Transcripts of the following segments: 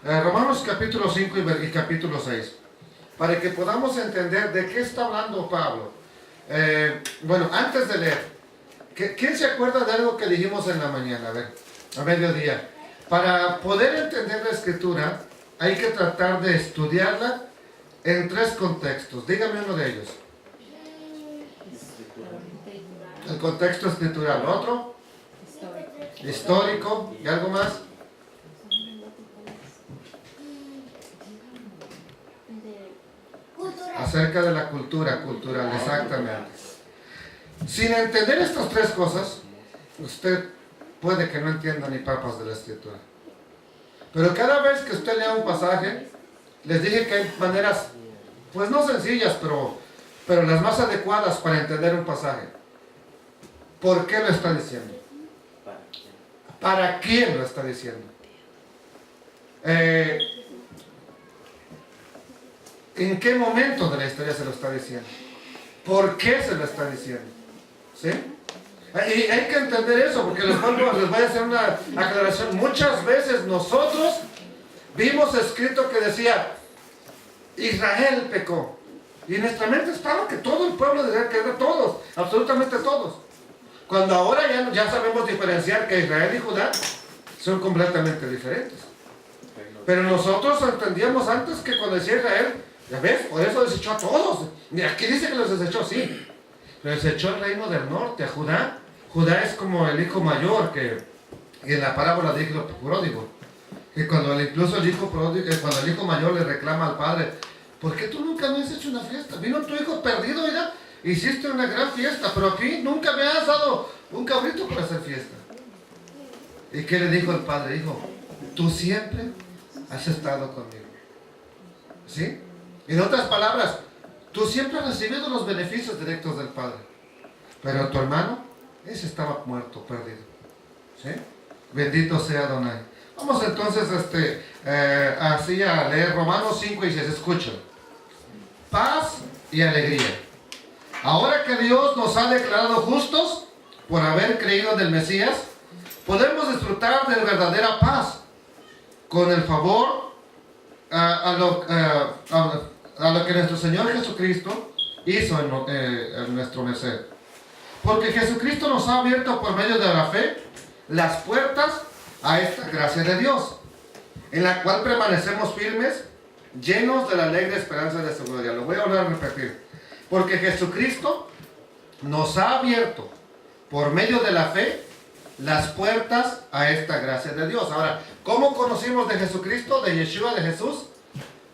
Romanos capítulo 5 y capítulo 6, para que podamos entender de qué está hablando Pablo. Bueno, antes de leer, ¿quién se acuerda de algo que dijimos en la mañana? A ver, a mediodía. Para poder entender la escritura, hay que tratar de estudiarla en tres contextos. Dígame uno de ellos. El contexto escritural. ¿Otro? Histórico. ¿Y algo más? Acerca de la cultural, exactamente. Sin entender estas tres cosas, usted puede que no entienda ni papas de la escritura. Pero cada vez que usted lea un pasaje, les dije que hay maneras, pues no sencillas, pero las más adecuadas para entender un pasaje. ¿Por qué lo está diciendo? ¿Para quién lo está diciendo? ¿En qué momento de la historia se lo está diciendo? ¿Por qué se lo está diciendo? ¿Sí? Y hay que entender eso, porque les voy a hacer una aclaración. Muchas veces nosotros vimos escrito que decía Israel pecó, y en nuestra mente estaba que todo el pueblo de Israel, que era todos, absolutamente todos, cuando ahora ya sabemos diferenciar que Israel y Judá son completamente diferentes. Pero nosotros entendíamos antes que cuando decía Israel, ya ves, por eso desechó a todos. Mira, aquí dice que los desechó, sí, pero desechó el reino del norte, a Judá. Judá es como el hijo mayor, que en la parábola de hijo pródigo, que cuando incluso el hijo pródigo, cuando el hijo mayor le reclama al padre, ¿por qué tú nunca me has hecho una fiesta? Vino tu hijo perdido, mira, hiciste una gran fiesta, pero aquí nunca me has dado un cabrito para hacer fiesta. ¿Y qué le dijo el padre? Hijo, tú siempre has estado conmigo, ¿sí? En otras palabras, tú siempre has recibido los beneficios directos del Padre, pero tu hermano, ese estaba muerto, perdido, ¿sí? Bendito sea Adonai. Vamos entonces así a leer Romanos 5 y 6. Escuchen. Paz y alegría. Ahora que Dios nos ha declarado justos por haber creído en el Mesías, podemos disfrutar de verdadera paz con el favor a lo que nuestro Señor Jesucristo hizo en nuestro merced. Porque Jesucristo nos ha abierto por medio de la fe las puertas a esta gracia de Dios, en la cual permanecemos firmes, llenos de la alegre esperanza de su gloria. Lo voy a volver a repetir. Porque Jesucristo nos ha abierto por medio de la fe las puertas a esta gracia de Dios. Ahora, ¿cómo conocimos de Jesucristo, de Yeshua, de Jesús?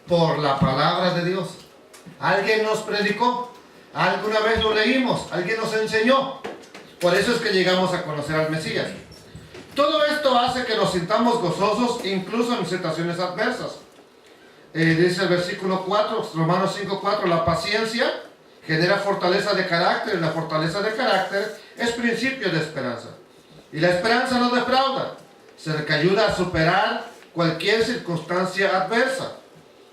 Por la palabra de Dios. Alguien nos predicó, alguna vez lo leímos, alguien nos enseñó. Por eso es que llegamos a conocer al Mesías. Todo esto hace que nos sintamos gozosos incluso en situaciones adversas. Dice el versículo 4, Romanos 5:4, la paciencia genera fortaleza de carácter, y la fortaleza de carácter es principio de esperanza. Y la esperanza no defrauda, sino que ayuda a superar cualquier circunstancia adversa,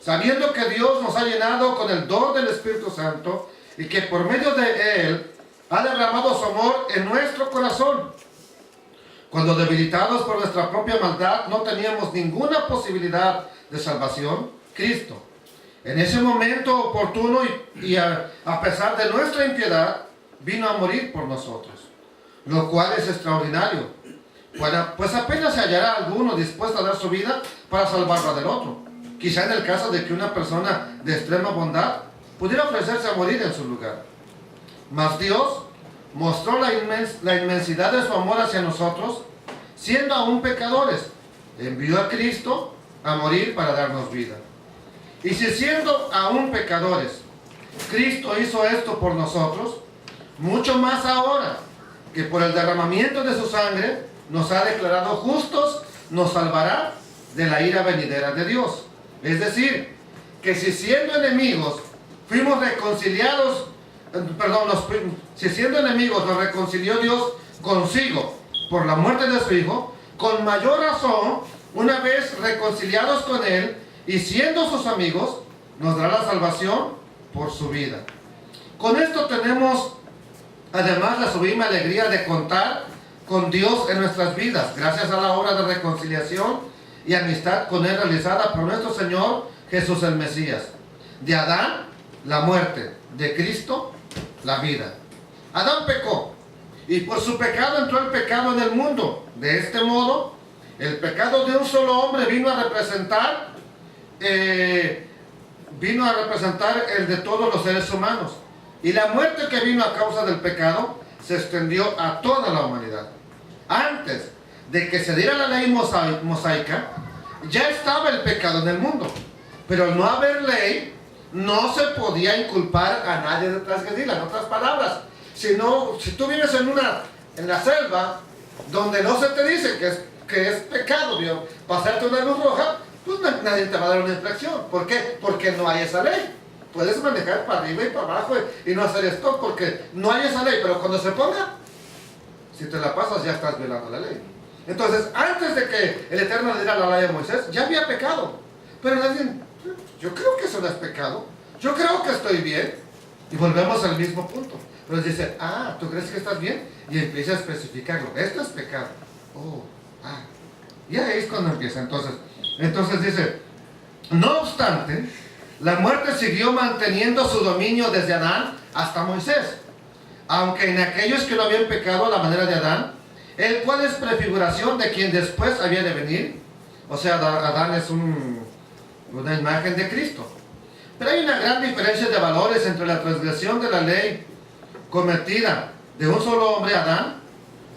sabiendo que Dios nos ha llenado con el don del Espíritu Santo y que por medio de Él ha derramado su amor en nuestro corazón. Cuando debilitados por nuestra propia maldad no teníamos ninguna posibilidad de salvación, Cristo, en ese momento oportuno y a pesar de nuestra impiedad, vino a morir por nosotros, lo cual es extraordinario. Pues apenas se hallará alguno dispuesto a dar su vida para salvarla del otro. Quizá en el caso de que una persona de extrema bondad pudiera ofrecerse a morir en su lugar. Mas Dios mostró la inmensidad de su amor hacia nosotros, siendo aún pecadores, envió a Cristo a morir para darnos vida. Y si siendo aún pecadores, Cristo hizo esto por nosotros, mucho más ahora que por el derramamiento de su sangre nos ha declarado justos, nos salvará de la ira venidera de Dios. Es decir, que si siendo enemigos fuimos reconciliados si siendo enemigos los reconcilió Dios consigo por la muerte de su Hijo, con mayor razón, una vez reconciliados con Él y siendo sus amigos, nos dará la salvación por su vida. Con esto tenemos además la sublime alegría de contar con Dios en nuestras vidas, gracias a la obra de reconciliación y amistad con Él realizada por nuestro Señor Jesús el Mesías. De Adán, la muerte; de Cristo, la vida. Adán pecó, y por su pecado entró el pecado en el mundo. De este modo, el pecado de un solo hombre vino a representar el de todos los seres humanos. Y la muerte que vino a causa del pecado se extendió a toda la humanidad. Antes de que se diera la ley mosaica, ya estaba el pecado en el mundo. Pero al no haber ley, no se podía inculpar a nadie de transgredirla. En otras palabras, si tú vives en la selva, donde no se te dice que es pecado, ¿vio?, pasarte una luz roja, pues nadie te va a dar una infracción. ¿Por qué? Porque no hay esa ley. Puedes manejar para arriba y para abajo y no hacer stop porque no hay esa ley. Pero cuando se ponga, si te la pasas ya estás violando la ley. Entonces, antes de que el Eterno le diera la ley a Moisés, ya había pecado. Pero nadie, yo creo que eso no es pecado. Yo creo que estoy bien. Y volvemos al mismo punto. Pero dice, ¿tú crees que estás bien? Y empieza a especificarlo. Esto es pecado. Y ahí es cuando empieza. Entonces dice, no obstante, la muerte siguió manteniendo su dominio desde Adán hasta Moisés, aunque en aquellos que no habían pecado a la manera de Adán, el cual es prefiguración de quien después había de venir. O sea, Adán es una imagen de Cristo. Pero hay una gran diferencia de valores entre la transgresión de la ley cometida de un solo hombre, Adán,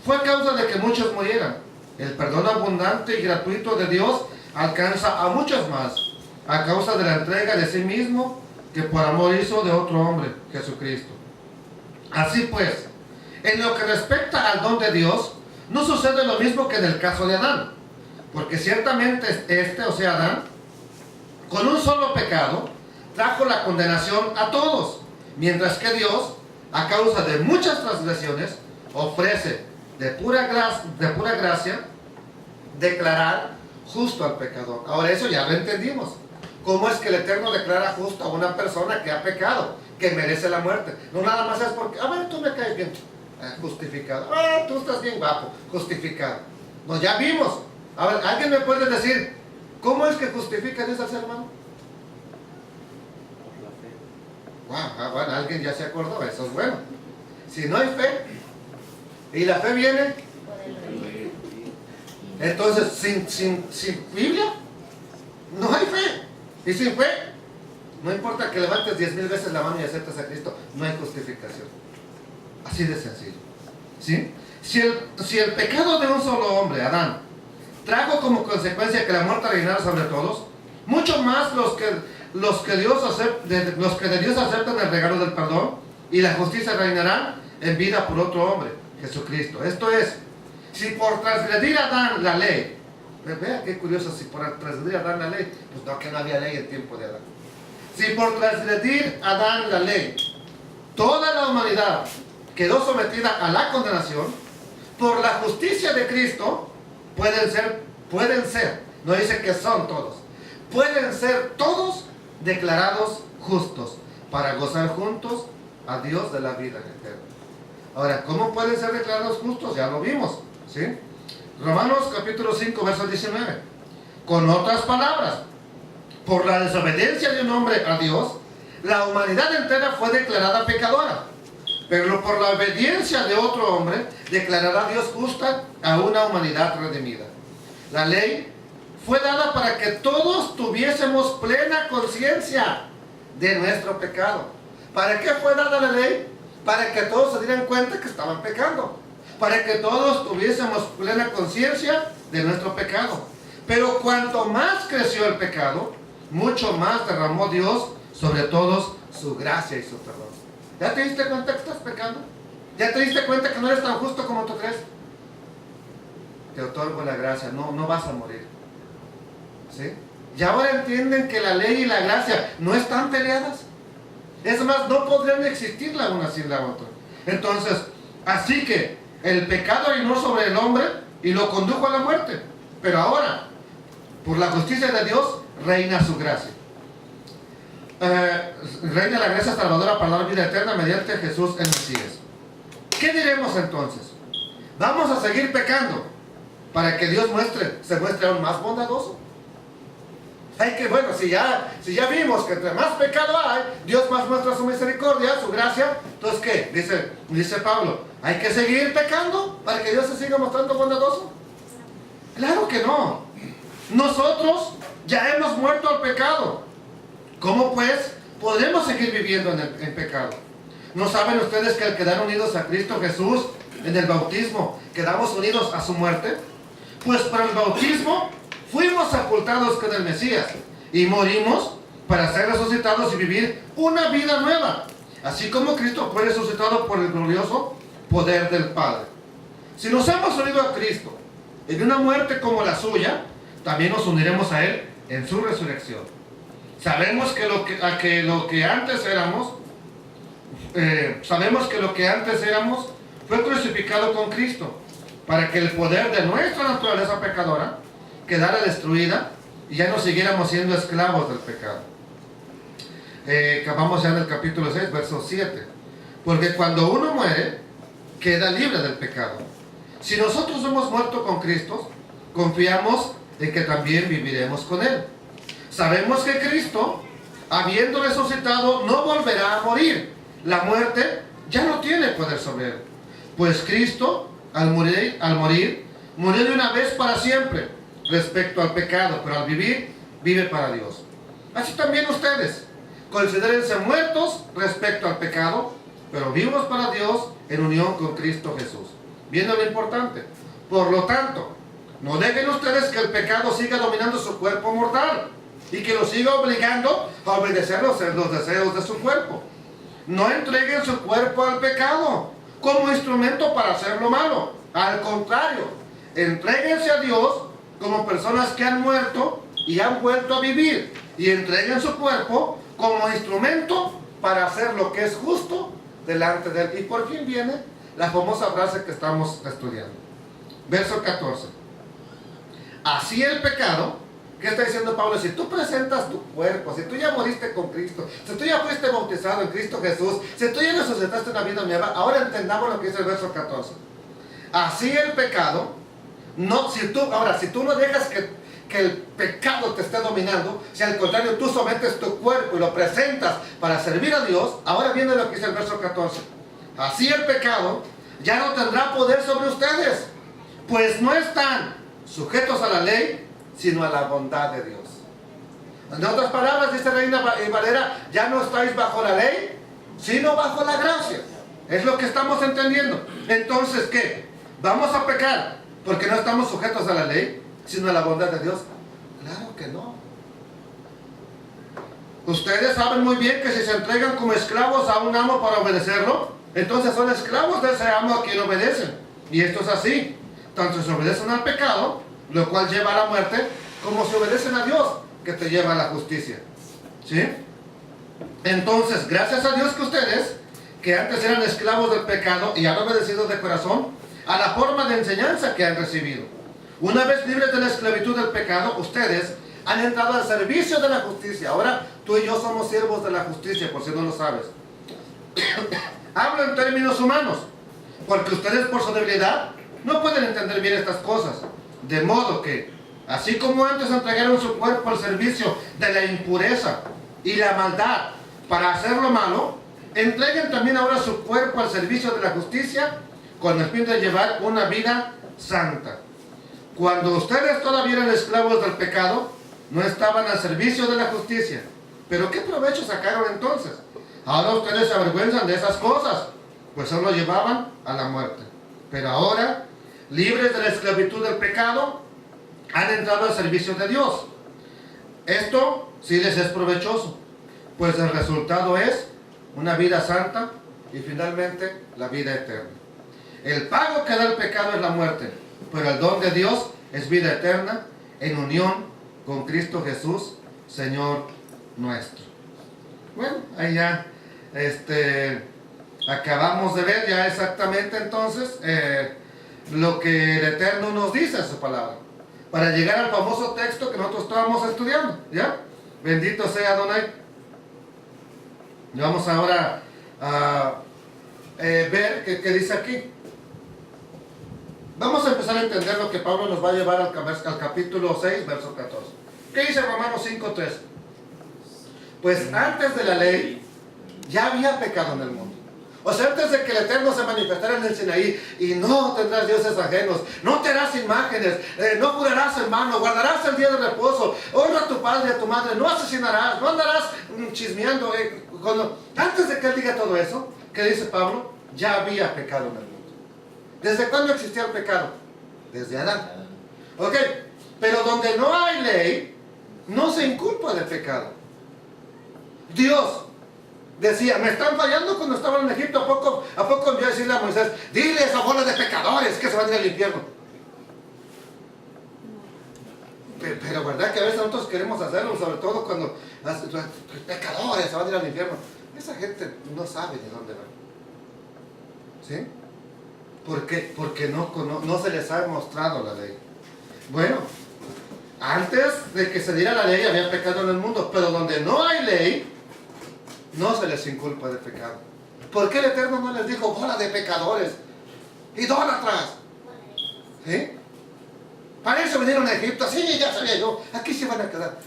fue causa de que muchos murieran. El perdón abundante y gratuito de Dios alcanza a muchos más, a causa de la entrega de sí mismo que por amor hizo de otro hombre, Jesucristo. Así pues, en lo que respecta al don de Dios, no sucede lo mismo que en el caso de Adán, porque ciertamente Adán, con un solo pecado, trajo la condenación a todos, mientras que Dios, a causa de muchas transgresiones, ofrece de pura gracia declarar justo al pecador. Ahora eso ya lo entendimos. ¿Cómo es que el Eterno declara justo a una persona que ha pecado, que merece la muerte? No nada más es porque, tú me caes bien, justificado. Tú estás bien guapo, justificado. No, ya vimos. A ver, ¿alguien me puede decir cómo es que justifica Dios al ser humano? Bueno, alguien ya se acordó, eso es bueno. Si no hay fe, y la fe viene, entonces sin Biblia no hay fe. Y sin fe, no importa que levantes 10,000 veces la mano y aceptes a Cristo, no hay justificación. Así de sencillo, ¿sí? Si el pecado de un solo hombre, Adán, trajo como consecuencia que la muerte reinara sobre todos, mucho más los que de Dios aceptan el regalo del perdón y la justicia reinarán en vida por otro hombre, Jesucristo. Esto es, si por transgredir a Adán la ley, vea qué curioso, si por transgredir a Adán la ley, pues no, que no había ley en tiempo de Adán. Si por transgredir a Adán la ley, toda la humanidad quedó sometida a la condenación, por la justicia de Cristo pueden ser, no dice que son todos, pueden ser todos declarados justos para gozar juntos a Dios de la vida eterna. Ahora, ¿cómo pueden ser declarados justos? Ya lo vimos, ¿sí? Romanos capítulo 5, verso 19. Con otras palabras, por la desobediencia de un hombre a Dios, la humanidad entera fue declarada pecadora. Pero por la obediencia de otro hombre, declarará Dios justa a una humanidad redimida. La ley fue dada para que todos tuviésemos plena conciencia de nuestro pecado. ¿Para qué fue dada la ley? Para que todos se dieran cuenta que estaban pecando. Para que todos tuviésemos plena conciencia de nuestro pecado. Pero cuanto más creció el pecado, mucho más derramó Dios sobre todos su gracia y su perdón. ¿Ya te diste cuenta que estás pecando? ¿Ya te diste cuenta que no eres tan justo como tú crees? Te otorgo la gracia, no vas a morir. ¿Sí? Y ahora entienden que la ley y la gracia no están peleadas. Es más, no podrían existir la una sin la otra. Entonces, así que el pecado reinó sobre el hombre y lo condujo a la muerte. Pero ahora, por la justicia de Dios, reina su gracia. Reina la gracia salvadora para la vida eterna mediante Jesús el Mesías. ¿Qué diremos entonces? ¿Vamos a seguir pecando para que Dios se muestre aún más bondadoso? Hay que, bueno, si ya vimos que entre más pecado hay, Dios más muestra su misericordia, su gracia. Entonces, ¿qué? Dice Pablo, ¿hay que seguir pecando para que Dios se siga mostrando bondadoso? Claro que no. Nosotros ya hemos muerto al pecado. ¿Cómo pues podremos seguir viviendo en pecado? ¿No saben ustedes que al quedar unidos a Cristo Jesús en el bautismo, quedamos unidos a su muerte? Pues por el bautismo fuimos sepultados con el Mesías y morimos para ser resucitados y vivir una vida nueva, así como Cristo fue resucitado por el glorioso poder del Padre. Si nos hemos unido a Cristo en una muerte como la suya, también nos uniremos a Él en su resurrección. Sabemos que lo que antes éramos fue crucificado con Cristo, para que el poder de nuestra naturaleza pecadora quedara destruida y ya no siguiéramos siendo esclavos del pecado. Acabamos ya en el capítulo 6, verso 7. Porque cuando uno muere, queda libre del pecado. Si nosotros hemos muerto con Cristo, confiamos en que también viviremos con Él. Sabemos que Cristo, habiendo resucitado, no volverá a morir. La muerte ya no tiene poder sobre Él. Pues Cristo, al morir, murió de una vez para siempre respecto al pecado, pero al vivir, vive para Dios. Así también ustedes, considérense muertos respecto al pecado, pero vivos para Dios en unión con Cristo Jesús. Viendo lo importante. Por lo tanto, no dejen ustedes que el pecado siga dominando su cuerpo mortal y que lo siga obligando a obedecer los deseos de su cuerpo. No entreguen su cuerpo al pecado como instrumento para hacer lo malo. Al contrario, entréguense a Dios como personas que han muerto y han vuelto a vivir, y entreguen su cuerpo como instrumento para hacer lo que es justo delante de Él. Y por fin viene la famosa frase que estamos estudiando. Verso 14. Así el pecado, ¿qué está diciendo Pablo? Si tú presentas tu cuerpo, si tú ya moriste con Cristo, si tú ya fuiste bautizado en Cristo Jesús, si tú ya resucitaste una vida nueva, ahora entendamos lo que dice el verso 14. Así el pecado, si tú no dejas que el pecado te esté dominando, si al contrario tú sometes tu cuerpo y lo presentas para servir a Dios, ahora viene lo que dice el verso 14. Así el pecado ya no tendrá poder sobre ustedes, pues no están sujetos a la ley, sino a la bondad de Dios. En otras palabras, dice Reina Valera, ya no estáis bajo la ley, sino bajo la gracia. Es lo que estamos entendiendo. Entonces, ¿qué? ¿Vamos a pecar porque no estamos sujetos a la ley, sino a la bondad de Dios? Claro que no. Ustedes saben muy bien que si se entregan como esclavos a un amo para obedecerlo, entonces son esclavos de ese amo a quien obedecen. Y esto es así. Tanto se obedecen al pecado, lo cual lleva a la muerte, como se obedecen a Dios, que te lleva a la justicia. ¿Sí? Entonces, gracias a Dios que ustedes, que antes eran esclavos del pecado y han obedecido de corazón a la forma de enseñanza que han recibido. Una vez libres de la esclavitud del pecado, ustedes han entrado al servicio de la justicia. Ahora tú y yo somos siervos de la justicia, por si no lo sabes. Hablo en términos humanos, porque ustedes por su debilidad no pueden entender bien estas cosas. De modo que, así como antes entregaron su cuerpo al servicio de la impureza y la maldad para hacer lo malo, entreguen también ahora su cuerpo al servicio de la justicia con el fin de llevar una vida santa. Cuando ustedes todavía eran esclavos del pecado, no estaban al servicio de la justicia. ¿Pero qué provecho sacaron entonces? Ahora ustedes se avergüenzan de esas cosas, pues solo llevaban a la muerte. Pero ahora, libres de la esclavitud del pecado, han entrado al servicio de Dios. Esto sí les es provechoso, pues el resultado es una vida santa y finalmente la vida eterna. El pago que da el pecado es la muerte, pero el don de Dios es vida eterna en unión con Cristo Jesús, Señor nuestro. Bueno, ahí ya acabamos de ver ya exactamente entonces lo que el Eterno nos dice en su palabra, para llegar al famoso texto que nosotros estábamos estudiando, ¿ya? Bendito sea Adonai. Y vamos ahora a ver qué dice aquí. Vamos a empezar a entender lo que Pablo nos va a llevar al capítulo 6, verso 14. ¿Qué dice Romanos 5:3? Pues antes de la ley ya había pecado en el mundo. O sea, antes de que el Eterno se manifestara en el Sinaí, y no tendrás dioses ajenos, no te harás imágenes, no jurarás en vano, guardarás el día de reposo, honra a tu padre y a tu madre, no asesinarás, no andarás chismeando. Antes de que él diga todo eso, ¿qué dice Pablo? Ya había pecado en el mundo. ¿Desde cuándo existía el pecado? Desde Adán. Ok, pero donde no hay ley, no se inculpa de pecado. Dios decía, me están fallando cuando estaban en Egipto. ¿A poco envió a decirle a Moisés, dile a esa bola de pecadores que se van a ir al infierno? Pero verdad que a veces nosotros queremos hacerlo, sobre todo cuando pecadores se van a ir al infierno. Esa gente no sabe de dónde van. ¿Sí? Porque no se les ha mostrado la ley. Bueno, antes de que se diera la ley había pecado en el mundo, pero donde no hay ley, no se les inculpa de pecado. ¿Por qué el Eterno no les dijo, bola de pecadores, idólatras? ¿Sí? Para eso vinieron a Egipto. Sí, ya sabía yo, aquí se van a quedar.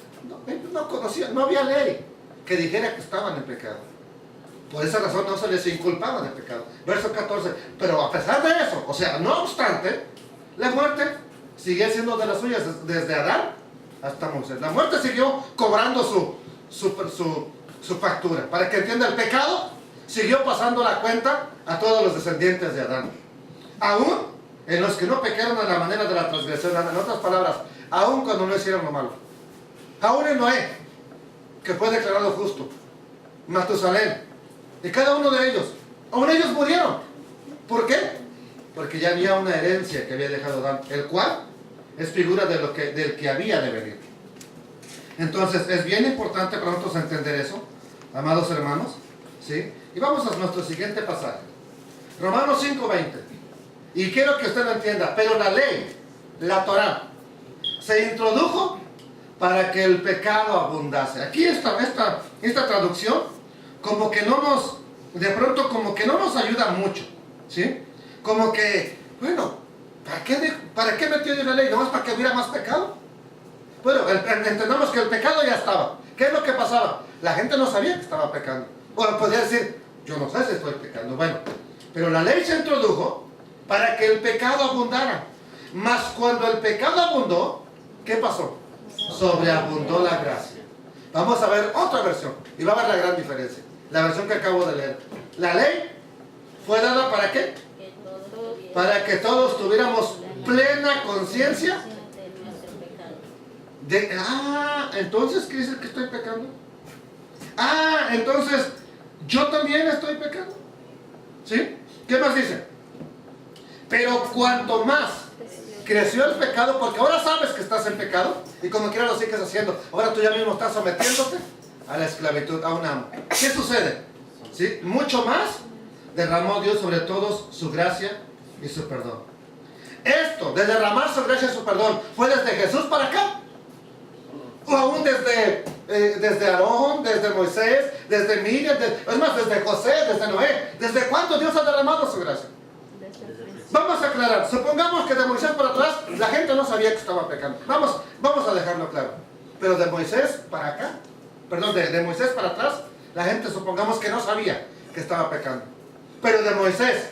No conocían, no había ley que dijera que estaban en pecado. Por esa razón no se les inculpaba de pecado. Verso 14. Pero a pesar de eso, o sea, no obstante, la muerte sigue siendo de las suyas desde Adán hasta Moisés. La muerte siguió cobrando su factura. Para que entienda, el pecado siguió pasando la cuenta a todos los descendientes de Adán. Aún en los que no pecaron a la manera de la transgresión. En otras palabras, aún cuando no hicieron lo malo. Aún en Noé, que fue declarado justo. Matusalén. Y cada uno de ellos, aún ellos murieron. ¿Por qué? Porque ya había una herencia que había dejado Adán, el cual es figura del que había de venir. Entonces, es bien importante para nosotros entender eso, amados hermanos, ¿sí? Y vamos a nuestro siguiente pasaje. Romanos 5:20. Y quiero que usted lo entienda, pero la ley, la Torá, se introdujo para que el pecado abundase. Aquí esta traducción como que de pronto como que no nos ayuda mucho, ¿sí? Como que, bueno, ¿para qué metió Dios la ley? ¿Nomás para que hubiera más pecado? Bueno, entendamos que el pecado ya estaba. ¿Qué es lo que pasaba? La gente no sabía que estaba pecando. Bueno, podría decir, yo no sé si estoy pecando. Bueno, pero la ley se introdujo para que el pecado abundara. Mas cuando el pecado abundó, ¿qué pasó? Sobreabundó la gracia. Vamos a ver otra versión y va a ver la gran diferencia. La versión que acabo de leer. La ley fue dada ¿para qué? Para que todos tuviéramos plena conciencia de... entonces, ¿qué dice que estoy pecando? Entonces, ¿yo también estoy pecando? ¿Sí? ¿Qué más dice? Pero cuanto más creció el pecado, porque ahora sabes que estás en pecado, y como quiera lo sigues haciendo, ahora tú ya mismo estás sometiéndote a la esclavitud, a un amo. ¿Qué sucede? ¿Sí? Mucho más derramó Dios sobre todos su gracia y su perdón. Esto, de derramar su gracia y su perdón, ¿fue desde Jesús para acá? ¿O aún desde Aarón, desde Moisés, desde Miriam, es más, desde José, desde Noé? ¿Desde cuándo Dios ha derramado su gracia? Vamos a aclarar, supongamos que de Moisés para atrás la gente no sabía que estaba pecando. Vamos a dejarlo claro. Pero de Moisés para acá, de Moisés para atrás, la gente supongamos que no sabía que estaba pecando. Pero de Moisés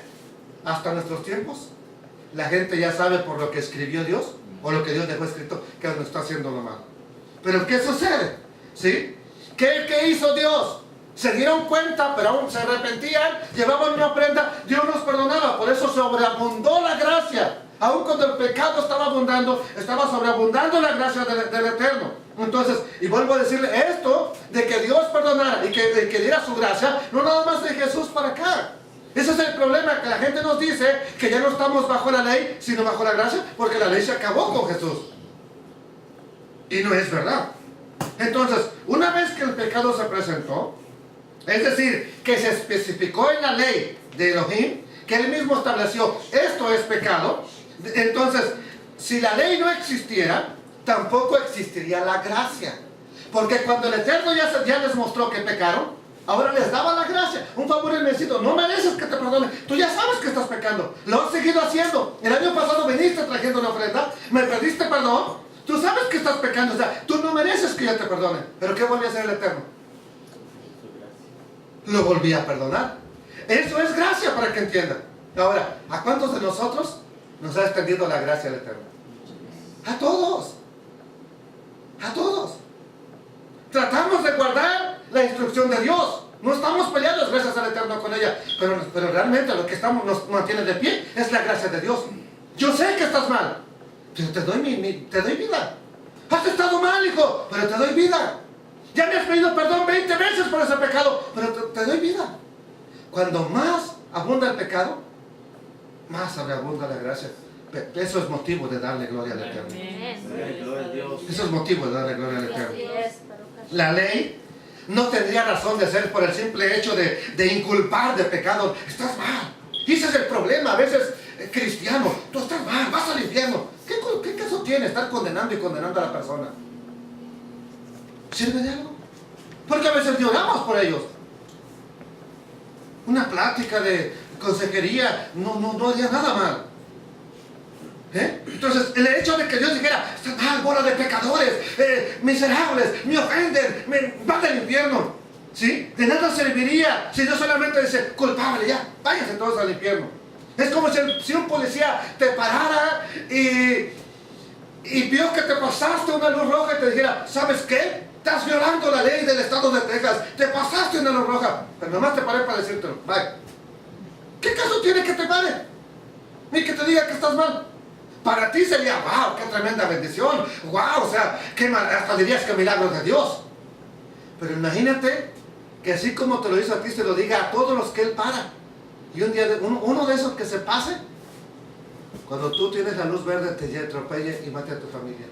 hasta nuestros tiempos, la gente ya sabe por lo que escribió Dios, o lo que Dios dejó escrito, que nos está haciendo lo malo. Pero ¿qué sucede? ¿Sí? ¿Qué hizo Dios? Se dieron cuenta, pero aún se arrepentían, llevaban una ofrenda, Dios nos perdonaba. Por eso sobreabundó la gracia. Aún cuando el pecado estaba abundando, estaba sobreabundando la gracia del Eterno. Entonces, y vuelvo a decirle esto, de que Dios perdonara y que diera su gracia, no nada más de Jesús para acá. Ese es el problema, que la gente nos dice que ya no estamos bajo la ley, sino bajo la gracia, porque la ley se acabó con Jesús. Y no es verdad. Entonces, una vez que el pecado se presentó, Es decir, que se especificó en la ley de Elohim, que Él mismo estableció, esto es pecado. Entonces, si la ley no existiera, tampoco existiría la gracia. Porque cuando el Eterno ya les mostró que pecaron, ahora les daba la gracia, un favor inmerecido. No mereces que te perdone, tú ya sabes que estás pecando, lo has seguido haciendo. El año pasado viniste trayendo una ofrenda, me pediste perdón, tú sabes que estás pecando, o sea, tú no mereces que yo te perdone. Pero ¿qué volvió a hacer el Eterno? Lo volví a perdonar. Eso es gracia, para que entiendan. Ahora, ¿a cuántos de nosotros nos ha extendido la gracia del Eterno? A todos. A todos. Tratamos de guardar la instrucción de Dios. No estamos peleados gracias al Eterno con ella. Pero realmente lo que nos mantiene de pie es la gracia de Dios. Yo sé que estás mal, pero te doy vida. Has estado mal, hijo, pero te doy vida. Ya me has pedido perdón 20 veces por ese pecado, pero te doy vida. Cuando más abunda el pecado, más sobreabunda la gracia. Eso es motivo de darle gloria al Eterno. Eso es motivo de darle gloria al Eterno. La ley no tendría razón de ser por el simple hecho de inculpar de pecado. Estás mal. Y ese es el problema. A veces, cristiano, tú estás mal, vas al infierno. ¿Qué caso tiene estar condenando y condenando a la persona? ¿Sirve de algo? Porque a veces lloramos por ellos. Una plática de consejería no haría nada mal. Entonces, el hecho de que Dios dijera, están mal, bola de pecadores, miserables, me ofenden, me van al infierno, ¿sí? De nada serviría si Dios solamente dice, culpable, ya, váyanse todos al infierno. Es como si un policía te parara y vio que te pasaste una luz roja y te dijera, ¿sabes qué? Estás violando la ley del estado de Texas, te pasaste una luz roja, pero nomás te paré para decírtelo, bye. ¿Qué caso tiene que te pare? Ni que te diga que estás mal. Para ti sería, wow, qué tremenda bendición, wow, o sea, hasta dirías que milagro de Dios. Pero imagínate que así como te lo hizo a ti, se lo diga a todos los que Él para. Y un día, uno de esos que se pase, cuando tú tienes la luz verde, te atropelle y mate a tu familia.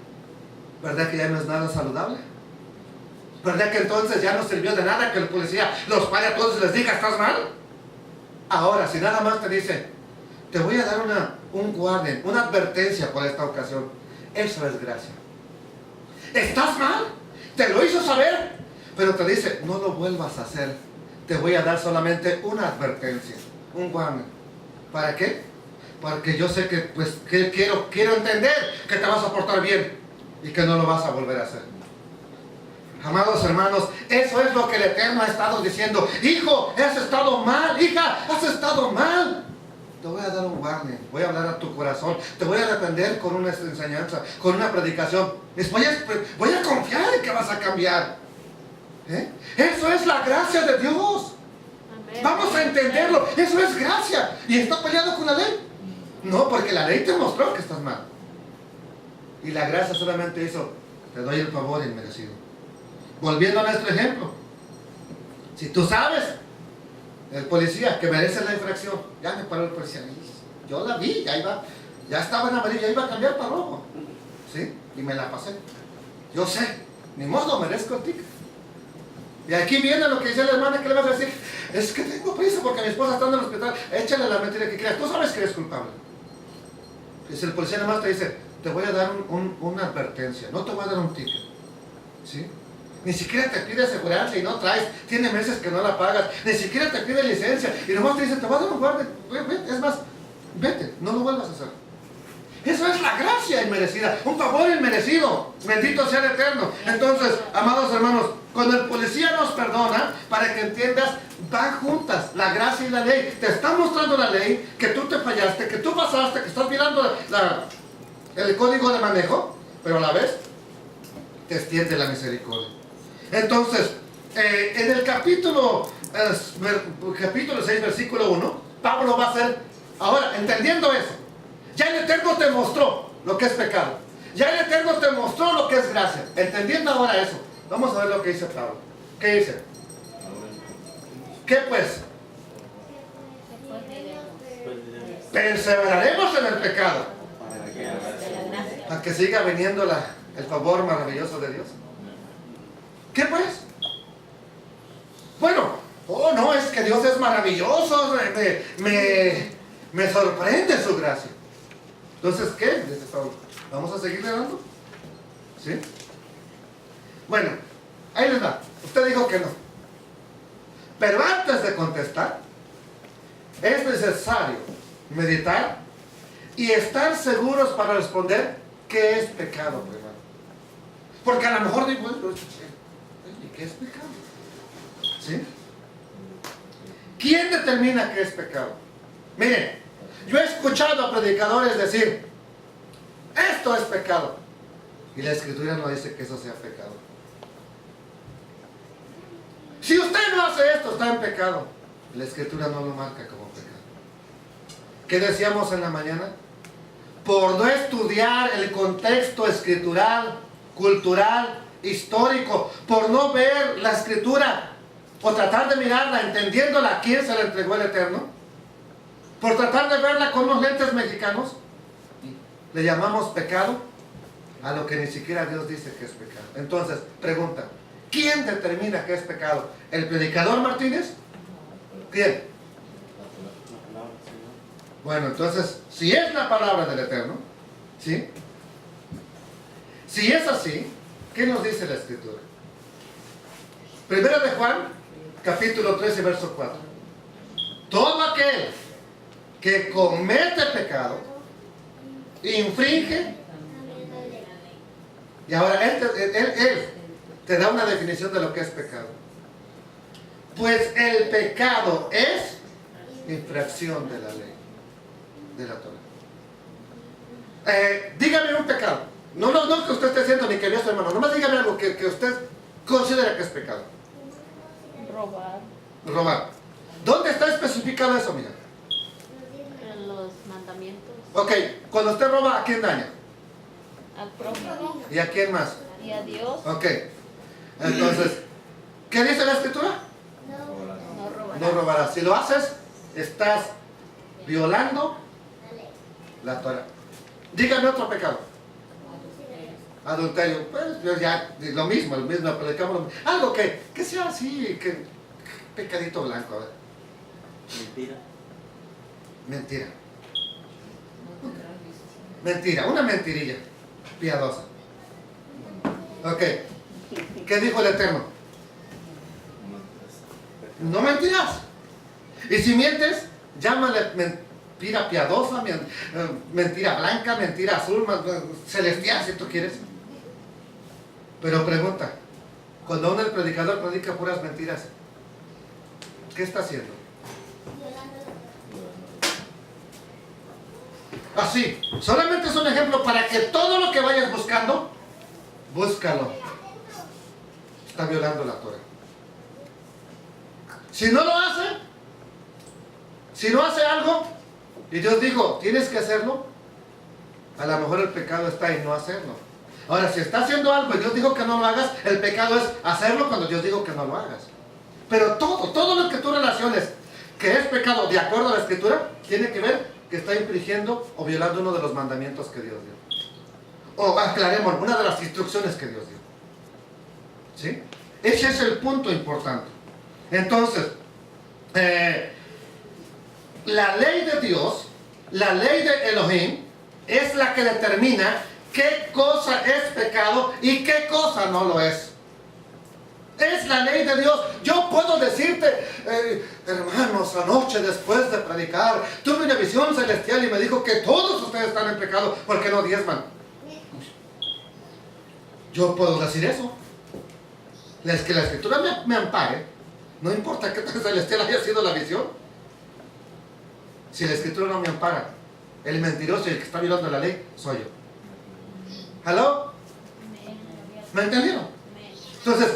¿Verdad que ya no es nada saludable? ¿Verdad que entonces ya no sirvió de nada que el policía los pare a todos y les diga, ¿estás mal? Ahora, si nada más te dice, te voy a dar un warning, una advertencia por esta ocasión. Eso es gracia. ¿Estás mal? Te lo hizo saber, pero te dice, no lo vuelvas a hacer. Te voy a dar solamente una advertencia, un warning. ¿Para qué? Porque yo sé que quiero entender que te vas a portar bien y que no lo vas a volver a hacer. Amados hermanos, eso es lo que el Eterno ha estado diciendo. Hijo, has estado mal, hija, has estado mal. Te voy a dar un warning, voy a hablar a tu corazón, te voy a arrepender con una enseñanza, con una predicación. Voy a confiar en que vas a cambiar. Eso es la gracia de Dios. Amén. Vamos a entenderlo, eso es gracia. ¿Y está peleado con la ley? No, porque la ley te mostró que estás mal. Y la gracia solamente hizo, te doy el favor inmerecido. Volviendo a nuestro ejemplo, si tú sabes, el policía que merece la infracción, ya me paró el policía, yo la vi, ya estaba en amarillo, ya iba a cambiar para rojo, ¿sí? Y me la pasé. Yo sé, ni modo, merezco el ticket. Y aquí viene lo que dice la hermana, que le vas a decir, es que tengo prisa porque mi esposa está en el hospital, échale la mentira que quieras, tú sabes que eres culpable. Y si el policía nada más te dice, te voy a dar una advertencia, no te voy a dar un ticket, ¿sí? Ni siquiera te pide aseguranza y no traes, tiene meses que no la pagas, ni siquiera te pide licencia y nomás te dice, te voy a dar un guardia, es más, vete, no lo vuelvas a hacer. Eso es la gracia inmerecida, un favor inmerecido, bendito sea el Eterno. Entonces, amados hermanos, cuando el policía nos perdona, para que entiendas, van juntas, la gracia y la ley. Te está mostrando la ley, que tú te fallaste, que tú pasaste, que estás violando el código de manejo, pero a la vez te extiende la misericordia. Entonces, en el capítulo 6, versículo 1, Pablo va a hacer, ahora, entendiendo eso, ya el Eterno te mostró lo que es pecado, ya el Eterno te mostró lo que es gracia. Entendiendo ahora eso, vamos a ver lo que dice Pablo. ¿Qué dice? ¿Qué pues? Perseveraremos en el pecado para que siga viniendo el favor maravilloso de Dios. ¿Qué pues? Bueno, que Dios es maravilloso, me sorprende su gracia. Entonces, ¿qué? Dice Pablo, ¿vamos a seguir dando? ¿Sí? Bueno, ahí les va. Usted dijo que no. Pero antes de contestar, es necesario meditar y estar seguros para responder qué es pecado primero. Porque a lo mejor digo, ¿y qué es pecado? ¿Sí? ¿Quién determina qué es pecado? Miren, yo he escuchado a predicadores decir, esto es pecado. Y la Escritura no dice que eso sea pecado. Si usted no hace esto, está en pecado. La Escritura no lo marca como pecado. ¿Qué decíamos en la mañana? Por no estudiar el contexto escritural, cultural, histórico, por no ver la Escritura, o tratar de mirarla entendiéndola a quién se le entregó el Eterno, por tratar de verla con unos lentes mexicanos, le llamamos pecado a lo que ni siquiera Dios dice que es pecado. Entonces, pregunta, ¿quién determina qué es pecado? ¿El predicador Martínez? ¿Quién? Bueno, entonces, si es la palabra del Eterno, ¿sí? Si es así, ¿qué nos dice la Escritura? Primera de Juan, capítulo 13, verso 4. Todo aquel que comete pecado, infringe. Y ahora él te da una definición de lo que es pecado. Pues el pecado es infracción de la ley, de la Torah. Dígame un pecado. No que usted esté haciendo ni que vea a su hermano. Nomás dígame algo que usted considera que es pecado. Robar. ¿Dónde está especificado eso, mira? En los mandamientos. Ok, cuando usted roba, ¿a quién daña? Al prójimo. ¿Y a quién más? Y a Dios. Ok. Entonces, ¿qué dice la Escritura? No robarás. No robarás. Si lo haces, estás violando la Torah. Dígame otro pecado. Adulterio. Pues yo ya, lo mismo, aplicamos algo que sea así, que pecadito blanco. A ver. Mentira. Mentira, una mentirilla piadosa. Ok. ¿Qué dijo el Eterno? No mentirás. Y si mientes, llámale mentira piadosa, mentira blanca, mentira azul, celestial, si tú quieres. Pero pregunta, cuando el predicador predica puras mentiras, ¿qué está haciendo? Así, solamente es un ejemplo para que todo lo que vayas buscando, búscalo. Está violando la Torah. Si no lo hace, si no hace algo, y Dios dijo, tienes que hacerlo, a lo mejor el pecado está en no hacerlo. Ahora, si está haciendo algo y Dios dijo que no lo hagas, el pecado es hacerlo cuando Dios dijo que no lo hagas. Pero todo lo que tú relaciones que es pecado de acuerdo a la Escritura, tiene que ver que está infringiendo o violando uno de los mandamientos que Dios dio. O aclaremos, una de las instrucciones que Dios dio. ¿Sí? Ese es el punto importante. Entonces, la ley de Dios, la ley de Elohim, es la que determina qué cosa es pecado y qué cosa no lo es. Es la ley de Dios. Yo puedo decirte, hermanos, anoche después de predicar, tuve una visión celestial y me dijo que todos ustedes están en pecado porque no diezman. Yo puedo decir eso. Es que la Escritura me ampare. No importa qué tan celestial haya sido la visión. Si la Escritura no me ampara, el mentiroso y el que está violando la ley soy yo. ¿Aló? ¿Me entendieron? Entonces,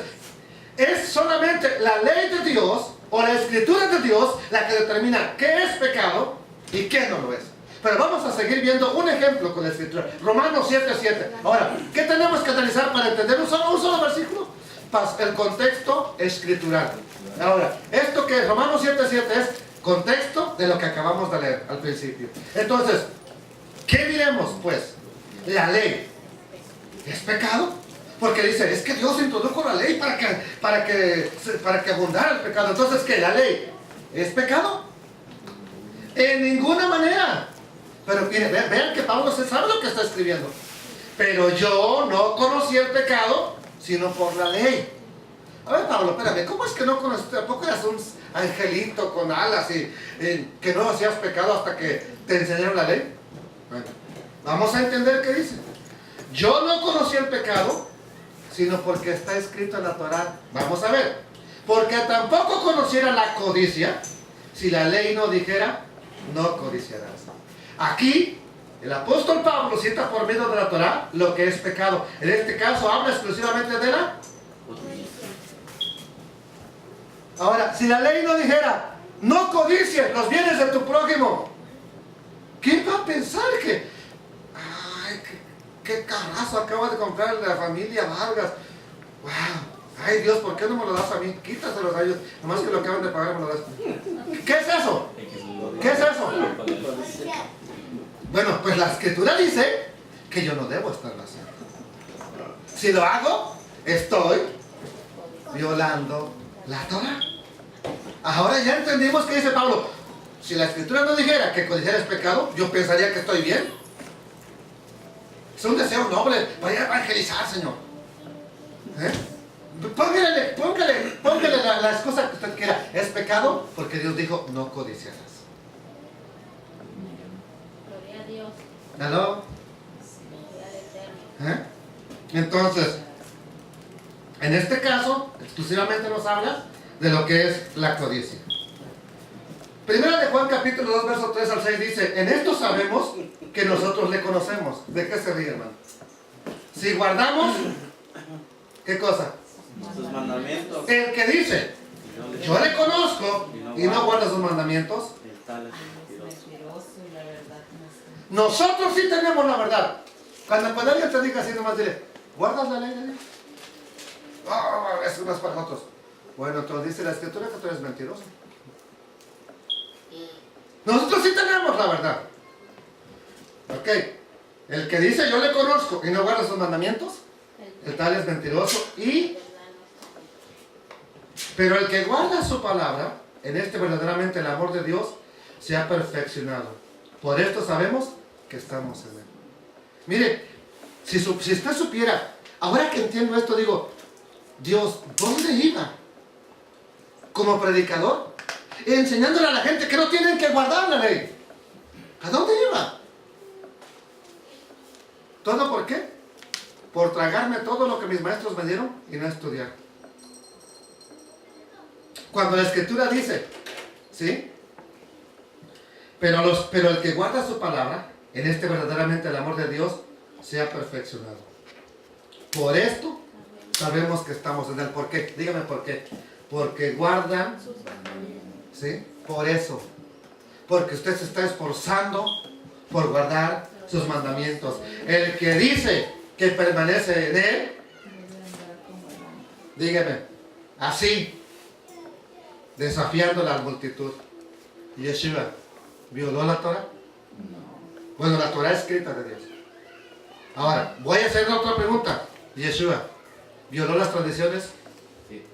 es solamente la ley de Dios o la Escritura de Dios la que determina qué es pecado y qué no lo es. Pero vamos a seguir viendo un ejemplo con la Escritura. Romanos 7:7. Ahora, ¿qué tenemos que analizar para entender un solo versículo? El contexto escritural. Ahora, esto que Romanos 7:7 es contexto de lo que acabamos de leer al principio. Entonces, ¿qué diremos pues? La ley ¿es pecado? Porque dice, es que Dios introdujo la ley para que abundara el pecado. Entonces, ¿qué? La ley ¿Es pecado? En ninguna manera. Pero miren, vean que Pablo se sabe lo que está escribiendo. Pero yo no conocí el pecado, sino por la ley. A ver, Pablo, espérame, ¿cómo es que no conoces? ¿Tampoco eras un angelito con alas y que no hacías pecado hasta que te enseñaron la ley? Bueno, vamos a entender qué dice. Yo no conocí el pecado, sino porque está escrito en la Torá. Vamos a ver. Porque tampoco conociera la codicia, si la ley no dijera, no codiciarás. Aquí, el apóstol Pablo cita por medio de la Torá lo que es pecado. En este caso, habla exclusivamente de la... Ahora, si la ley no dijera, no codicies los bienes de tu prójimo, ¿quién va a pensar que, ay, qué carrazo acaba de comprar la familia Vargas? Wow, ay Dios, ¿por qué no me lo das a mí? Quítaselos a ellos, nomás que lo acaban de pagar me lo das. ¿Qué es eso? ¿Qué es eso? Bueno, pues la escritura dice que yo no debo estarlo haciendo. Si lo hago, estoy violando la Torah. Ahora ya entendimos que dice Pablo. Si la escritura no dijera que codiciar es pecado, yo pensaría que estoy bien. Es un deseo noble para ir a evangelizar, Señor. Póngale la excusa que usted quiera. Es pecado porque Dios dijo no codiciarás. Gloria a Dios. ¿Aló? Gloria al Eterno. Entonces, en este caso, exclusivamente nos habla de lo que es la codicia. Primera de Juan capítulo 2, verso 3 al 6 dice, en esto sabemos que nosotros le conocemos. ¿De qué se ríe, hermano? Si guardamos, ¿qué cosa? Sus mandamientos. El que dice, yo le conozco y no guarda sus mandamientos. El tal es mentiroso. Nosotros sí tenemos la verdad. Cuando alguien te diga así, nomás dile, ¿guardas la ley de Dios? Oh, es más para nosotros. Bueno, entonces dice la escritura que tú eres mentiroso. Nosotros sí tenemos la verdad. Ok. El que dice yo le conozco y no guarda sus mandamientos, el tal es mentiroso. Pero el que guarda su palabra, en este verdaderamente el amor de Dios se ha perfeccionado. Por esto sabemos que estamos en él. Mire, si usted supiera, ahora que entiendo esto, digo, Dios, ¿dónde iba? Como predicador, enseñándole a la gente que no tienen que guardar la ley. ¿A dónde iba? ¿Todo por qué? Por tragarme todo lo que mis maestros me dieron y no estudiar. Cuando la escritura dice, ¿sí? Pero el que guarda su palabra, en este verdaderamente el amor de Dios se ha perfeccionado. Por esto sabemos que estamos en él. ¿Por qué? Dígame por qué. Porque guardan, ¿sí? Por eso. Porque usted se está esforzando por guardar sus mandamientos. El que dice que permanece en él, dígame, así, desafiando la multitud. Yeshua, ¿violó la Torah? Bueno, la Torah es escrita de Dios. Ahora, voy a hacer otra pregunta. Yeshua, ¿violó las tradiciones? Sí.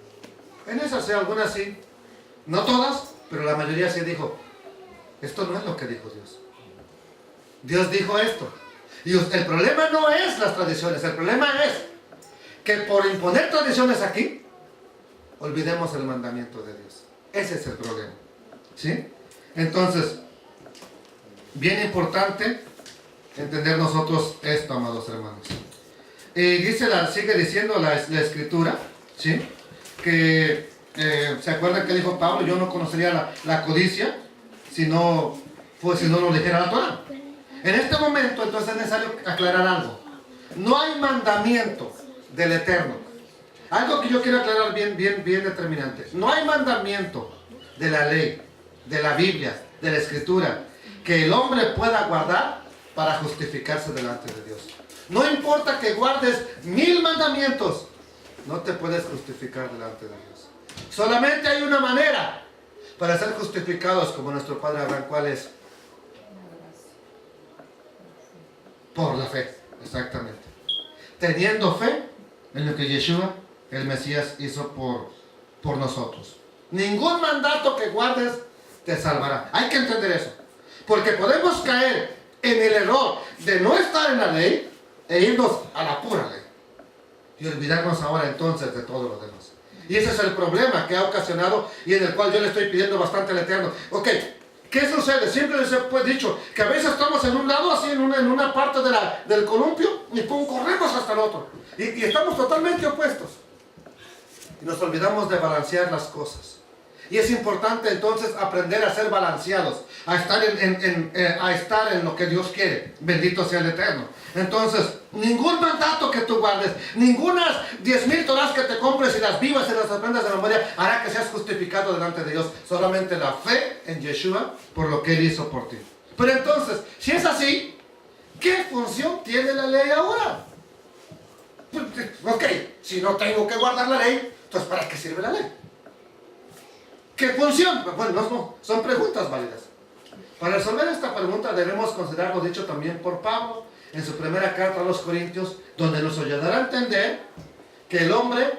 En esas sí, algunas sí. No todas, pero la mayoría sí dijo, esto no es lo que dijo Dios. Dios dijo esto. Y el problema no es las tradiciones, el problema es que por imponer tradiciones aquí, olvidemos el mandamiento de Dios. Ese es el problema. ¿Sí? Entonces, bien importante entender nosotros esto, amados hermanos. Sigue diciendo la escritura, ¿sí? Que ¿se acuerdan que dijo Pablo? Yo no conocería la codicia si no lo dijera la Torah. En este momento, entonces es necesario aclarar algo. No hay mandamiento del Eterno. Algo que yo quiero aclarar bien determinante. No hay mandamiento de la ley, de la Biblia, de la Escritura, que el hombre pueda guardar para justificarse delante de Dios. No importa que guardes 1000 mandamientos, no te puedes justificar delante de Dios. Solamente hay una manera para ser justificados como nuestro Padre Abraham. ¿Cuál es? Por la fe, exactamente. Teniendo fe en lo que Yeshua, el Mesías, hizo por nosotros. Ningún mandato que guardes te salvará. Hay que entender eso. Porque podemos caer en el error de no estar en la ley e irnos a la pura ley. Y olvidarnos ahora entonces de todo lo demás. Y ese es el problema que ha ocasionado y en el cual yo le estoy pidiendo bastante al Eterno. Ok, ¿qué sucede? Siempre les he dicho que a veces estamos en un lado, así en una parte del columpio, y pum, corremos hasta el otro. Y estamos totalmente opuestos. Y nos olvidamos de balancear las cosas. Y es importante entonces aprender a ser balanceados, a estar en lo que Dios quiere. Bendito sea el Eterno. Entonces, ningún mandato que tú guardes, ningunas 10,000 torás que te compres y las vivas y las aprendas de memoria hará que seas justificado delante de Dios. Solamente la fe en Yeshua por lo que Él hizo por ti. Pero entonces, si es así, ¿qué función tiene la ley ahora? Ok, si no tengo que guardar la ley, entonces ¿para qué sirve la ley? ¿Qué función? Bueno, no, son preguntas válidas. Para resolver esta pregunta debemos considerar lo dicho también por Pablo en su primera carta a los Corintios, donde nos ayudará a entender que el hombre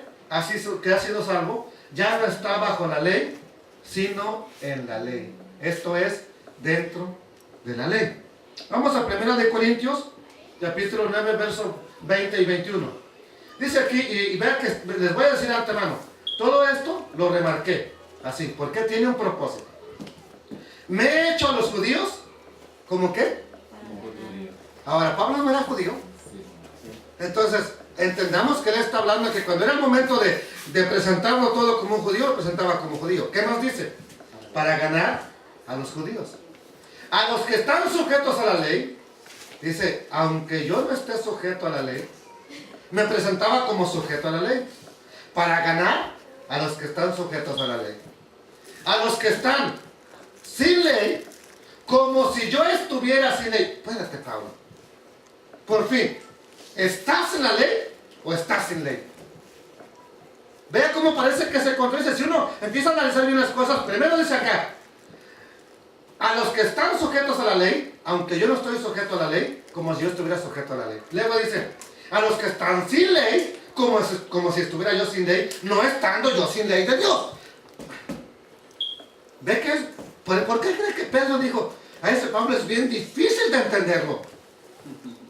que ha sido salvo ya no está bajo la ley, sino en la ley. Esto es, dentro de la ley. Vamos a 1 Corintios, capítulo 9, versos 20 y 21. Dice aquí, y vean que les voy a decir de antemano, todo esto lo remarqué. Así, porque tiene un propósito. Me he hecho a los judíos, ¿cómo qué? Ahora, Pablo no era judío. Entonces, entendamos que él está hablando de que cuando era el momento de presentarlo todo como un judío, lo presentaba como judío. ¿Qué nos dice? Para ganar a los judíos. A los que están sujetos a la ley, dice, aunque yo no esté sujeto a la ley, me presentaba como sujeto a la ley. Para ganar a los que están sujetos a la ley. A los que están sin ley, como si yo estuviera sin ley. Espérate, Pablo. Por fin, ¿estás en la ley o estás sin ley? Vea cómo parece que se contradice. Si uno empieza a analizar bien las cosas, primero dice acá, a los que están sujetos a la ley, aunque yo no estoy sujeto a la ley, como si yo estuviera sujeto a la ley. Luego dice, a los que están sin ley, como si estuviera yo sin ley, no estando yo sin ley de Dios. ¿Ve que es? ¿Por qué cree que Pedro dijo, a ese Pablo es bien difícil de entenderlo?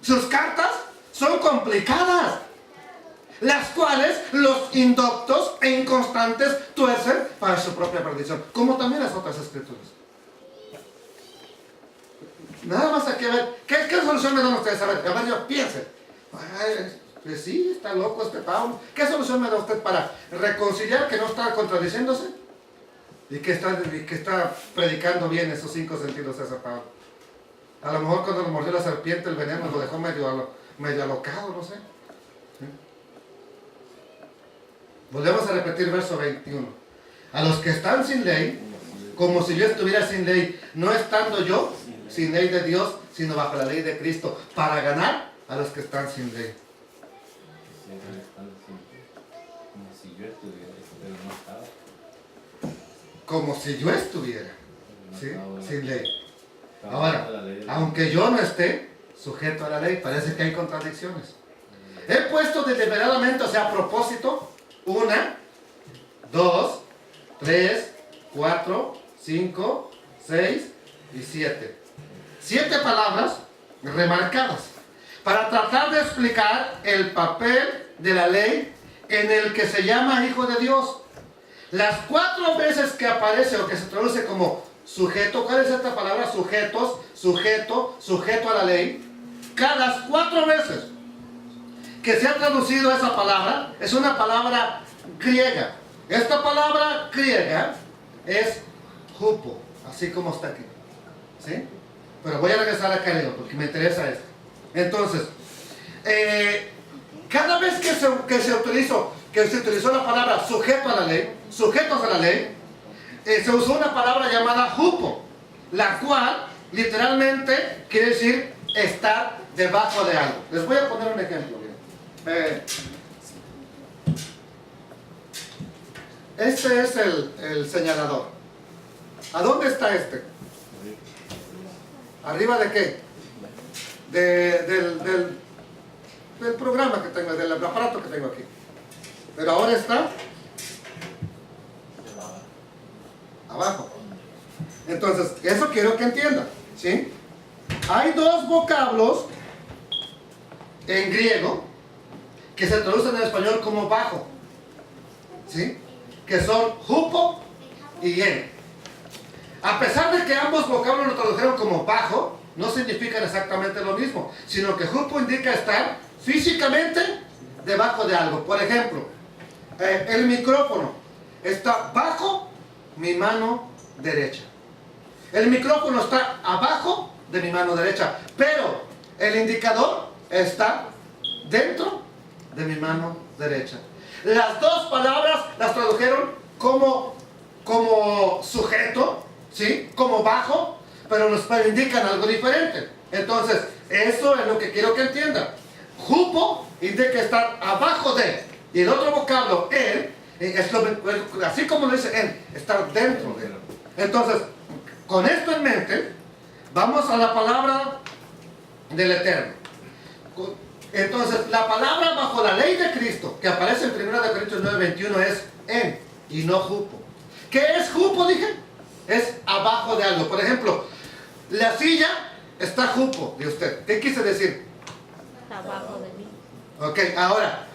Sus cartas son complicadas, las cuales los indoctos e inconstantes tuercen para su propia perdición, como también las otras escrituras. Nada más hay que ver, ¿qué solución me dan ustedes? A ver, yo piensen. Pues sí, está loco este Pablo. ¿Qué solución me da usted para reconciliar que no está contradiciéndose? Y que está predicando bien esos 5 sentidos ese Pablo. A lo mejor cuando lo mordió la serpiente, el veneno lo dejó medio alocado, no sé. ¿Sí? Volvemos a repetir verso 21. A los que están sin ley, como si yo estuviera sin ley, no estando yo sin ley de Dios, sino bajo la ley de Cristo, para ganar a los que están sin ley. Como si yo estuviera, ¿sí? Sin ley. Ahora, aunque yo no esté sujeto a la ley, parece que hay contradicciones. He puesto deliberadamente, o sea, a propósito, 1, 2, 3, 4, 5, 6 y 7. 7 palabras remarcadas para tratar de explicar el papel de la ley en el que se llama Hijo de Dios. Las 4 veces que aparece o que se traduce como sujeto, ¿cuál es esta palabra? Sujetos, sujeto a la ley. Cada 4 veces que se ha traducido esa palabra, es una palabra griega. Esta palabra griega es hupo, así como está aquí. ¿Sí? Pero voy a regresar a Caleo porque me interesa esto. Entonces, cada vez que se utilizó la palabra sujeto a la ley, sujetos a la ley, se usó una palabra llamada hupo, la cual literalmente quiere decir estar debajo de algo. Les voy a poner un ejemplo. Este es el señalador. ¿A dónde está este? ¿Arriba de qué? Del programa que tengo, del aparato que tengo aquí. Pero ahora está abajo. Entonces, eso quiero que entiendan, ¿sí? Hay dos vocablos en griego que se traducen en español como bajo, ¿sí? Que son hupo y en. A pesar de que ambos vocablos lo tradujeron como bajo, no significan exactamente lo mismo, sino que hupo indica estar físicamente debajo de algo. Por ejemplo, el micrófono está bajo mi mano derecha. El micrófono está abajo de mi mano derecha, pero el indicador está dentro de mi mano derecha. Las dos palabras las tradujeron como sujeto, ¿sí? Como bajo, pero nos indican algo diferente. Entonces, eso es lo que quiero que entiendan. Hupo indica estar abajo de, y el otro vocablo, en, así como lo dice en, estar dentro de. Entonces, con esto en mente, vamos a la palabra del Eterno. Entonces, la palabra bajo la ley de Cristo, que aparece en 1 Corintios 9:21, es en y no hupo. ¿Qué es hupo, dije? Es abajo de algo. Por ejemplo, la silla está hupo de usted. ¿Qué quise decir? Está abajo de mí. Ok, ahora,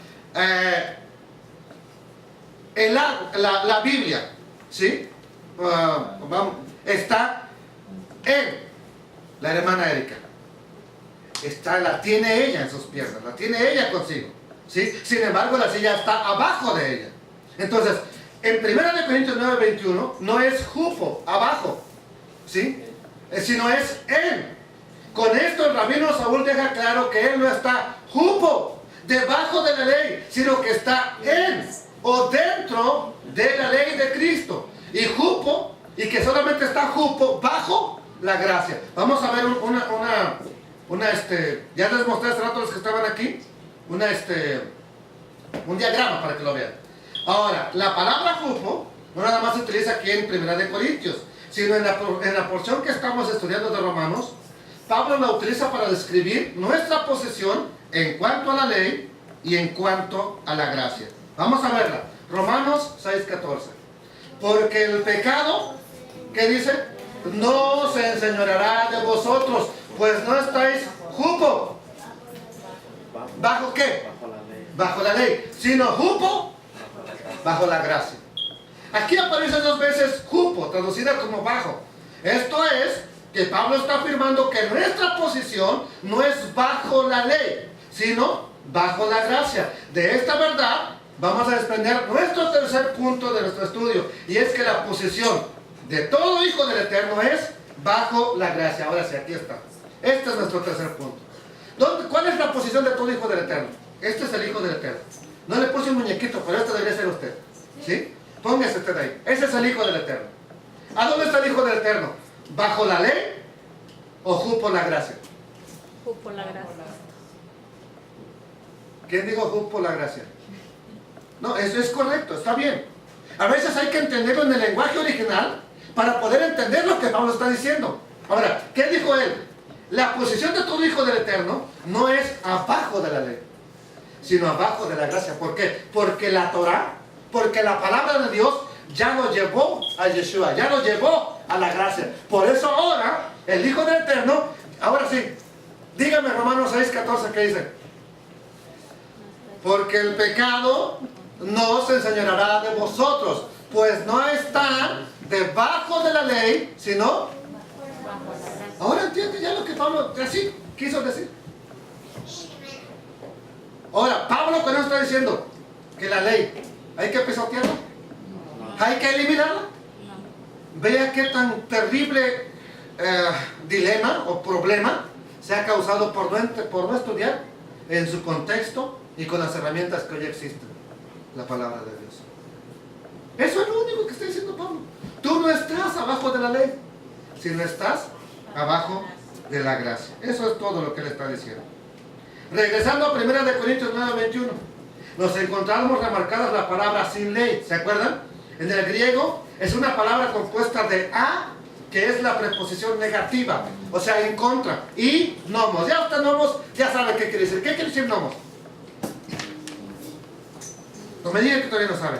la Biblia, ¿sí? Está en la hermana Erika. La tiene ella en sus piernas, la tiene ella consigo, ¿sí? Sin embargo, la silla está abajo de ella. Entonces, en 1 Corintios 9:21 no es hupo, abajo, ¿sí? Sino es en. Con esto el rabino Saúl deja claro que él no está hupo, debajo de la ley, sino que está en o dentro de la ley de Cristo. Y hupo, y que solamente está hupo bajo la gracia. Vamos a ver ya les mostré hace rato a los que estaban aquí, un diagrama para que lo vean. Ahora, la palabra hupo no nada más se utiliza aquí en 1 Corintios, sino en la porción que estamos estudiando de Romanos. Pablo la utiliza para describir nuestra posición en cuanto a la ley y en cuanto a la gracia. Vamos a verla. Romanos 6:14. Porque el pecado, ¿qué dice? No se enseñoreará de vosotros, pues no estáis hupo. ¿Bajo qué? Bajo la ley. Bajo la ley. Sino hupo bajo la gracia. Aquí aparece dos veces hupo, traducida como bajo. Esto es que Pablo está afirmando que nuestra posición no es bajo la ley, sino bajo la gracia. De esta verdad vamos a desprender nuestro tercer punto de nuestro estudio, y es que la posición de todo hijo del Eterno es bajo la gracia. Ahora sí, aquí está. Este es nuestro tercer punto. ¿Cuál es la posición de todo hijo del Eterno? Este es el hijo del Eterno. No le puse un muñequito, pero este debería ser usted, ¿sí? Póngase usted ahí. Ese es el hijo del Eterno. ¿A dónde está el hijo del Eterno? ¿Bajo la ley o hupo la gracia? Hupo la gracia. ¿Quién dijo hupo la gracia? No, eso es correcto, está bien. A veces hay que entenderlo en el lenguaje original para poder entender lo que Pablo está diciendo. Ahora, ¿qué dijo él? La posición de todo hijo del Eterno no es abajo de la ley, sino abajo de la gracia. ¿Por qué? Porque la Torah, porque la palabra de Dios ya lo llevó a Yeshua, ya lo llevó a la gracia. Por eso ahora, el hijo del Eterno, ahora sí, dígame Romanos 6:14, ¿qué dice? Porque el pecado no se enseñoreará de vosotros, pues no están debajo de la ley, sino Bajo la gracia. ahora entiende ya lo que Pablo así quiso decir. Ahora, Pablo con eso está diciendo que la ley hay que pisotearla, hay que eliminarla. Vea qué tan terrible dilema o problema se ha causado por no estudiar en su contexto y con las herramientas que hoy existen la palabra de Dios. Eso es lo único que está diciendo Pablo. Tú no estás abajo de la ley, sino estás abajo de la gracia. Eso es todo lo que él está diciendo. Regresando a 1 Corintios 9:21, nos encontramos remarcadas la palabra sin ley. ¿Se acuerdan? En el griego es una palabra compuesta de a, que es la preposición negativa, o sea, en contra, y nomos. Ya usted nomos ya sabe qué quiere decir. ¿Qué quiere decir nomos? No me digan que todavía no sabe.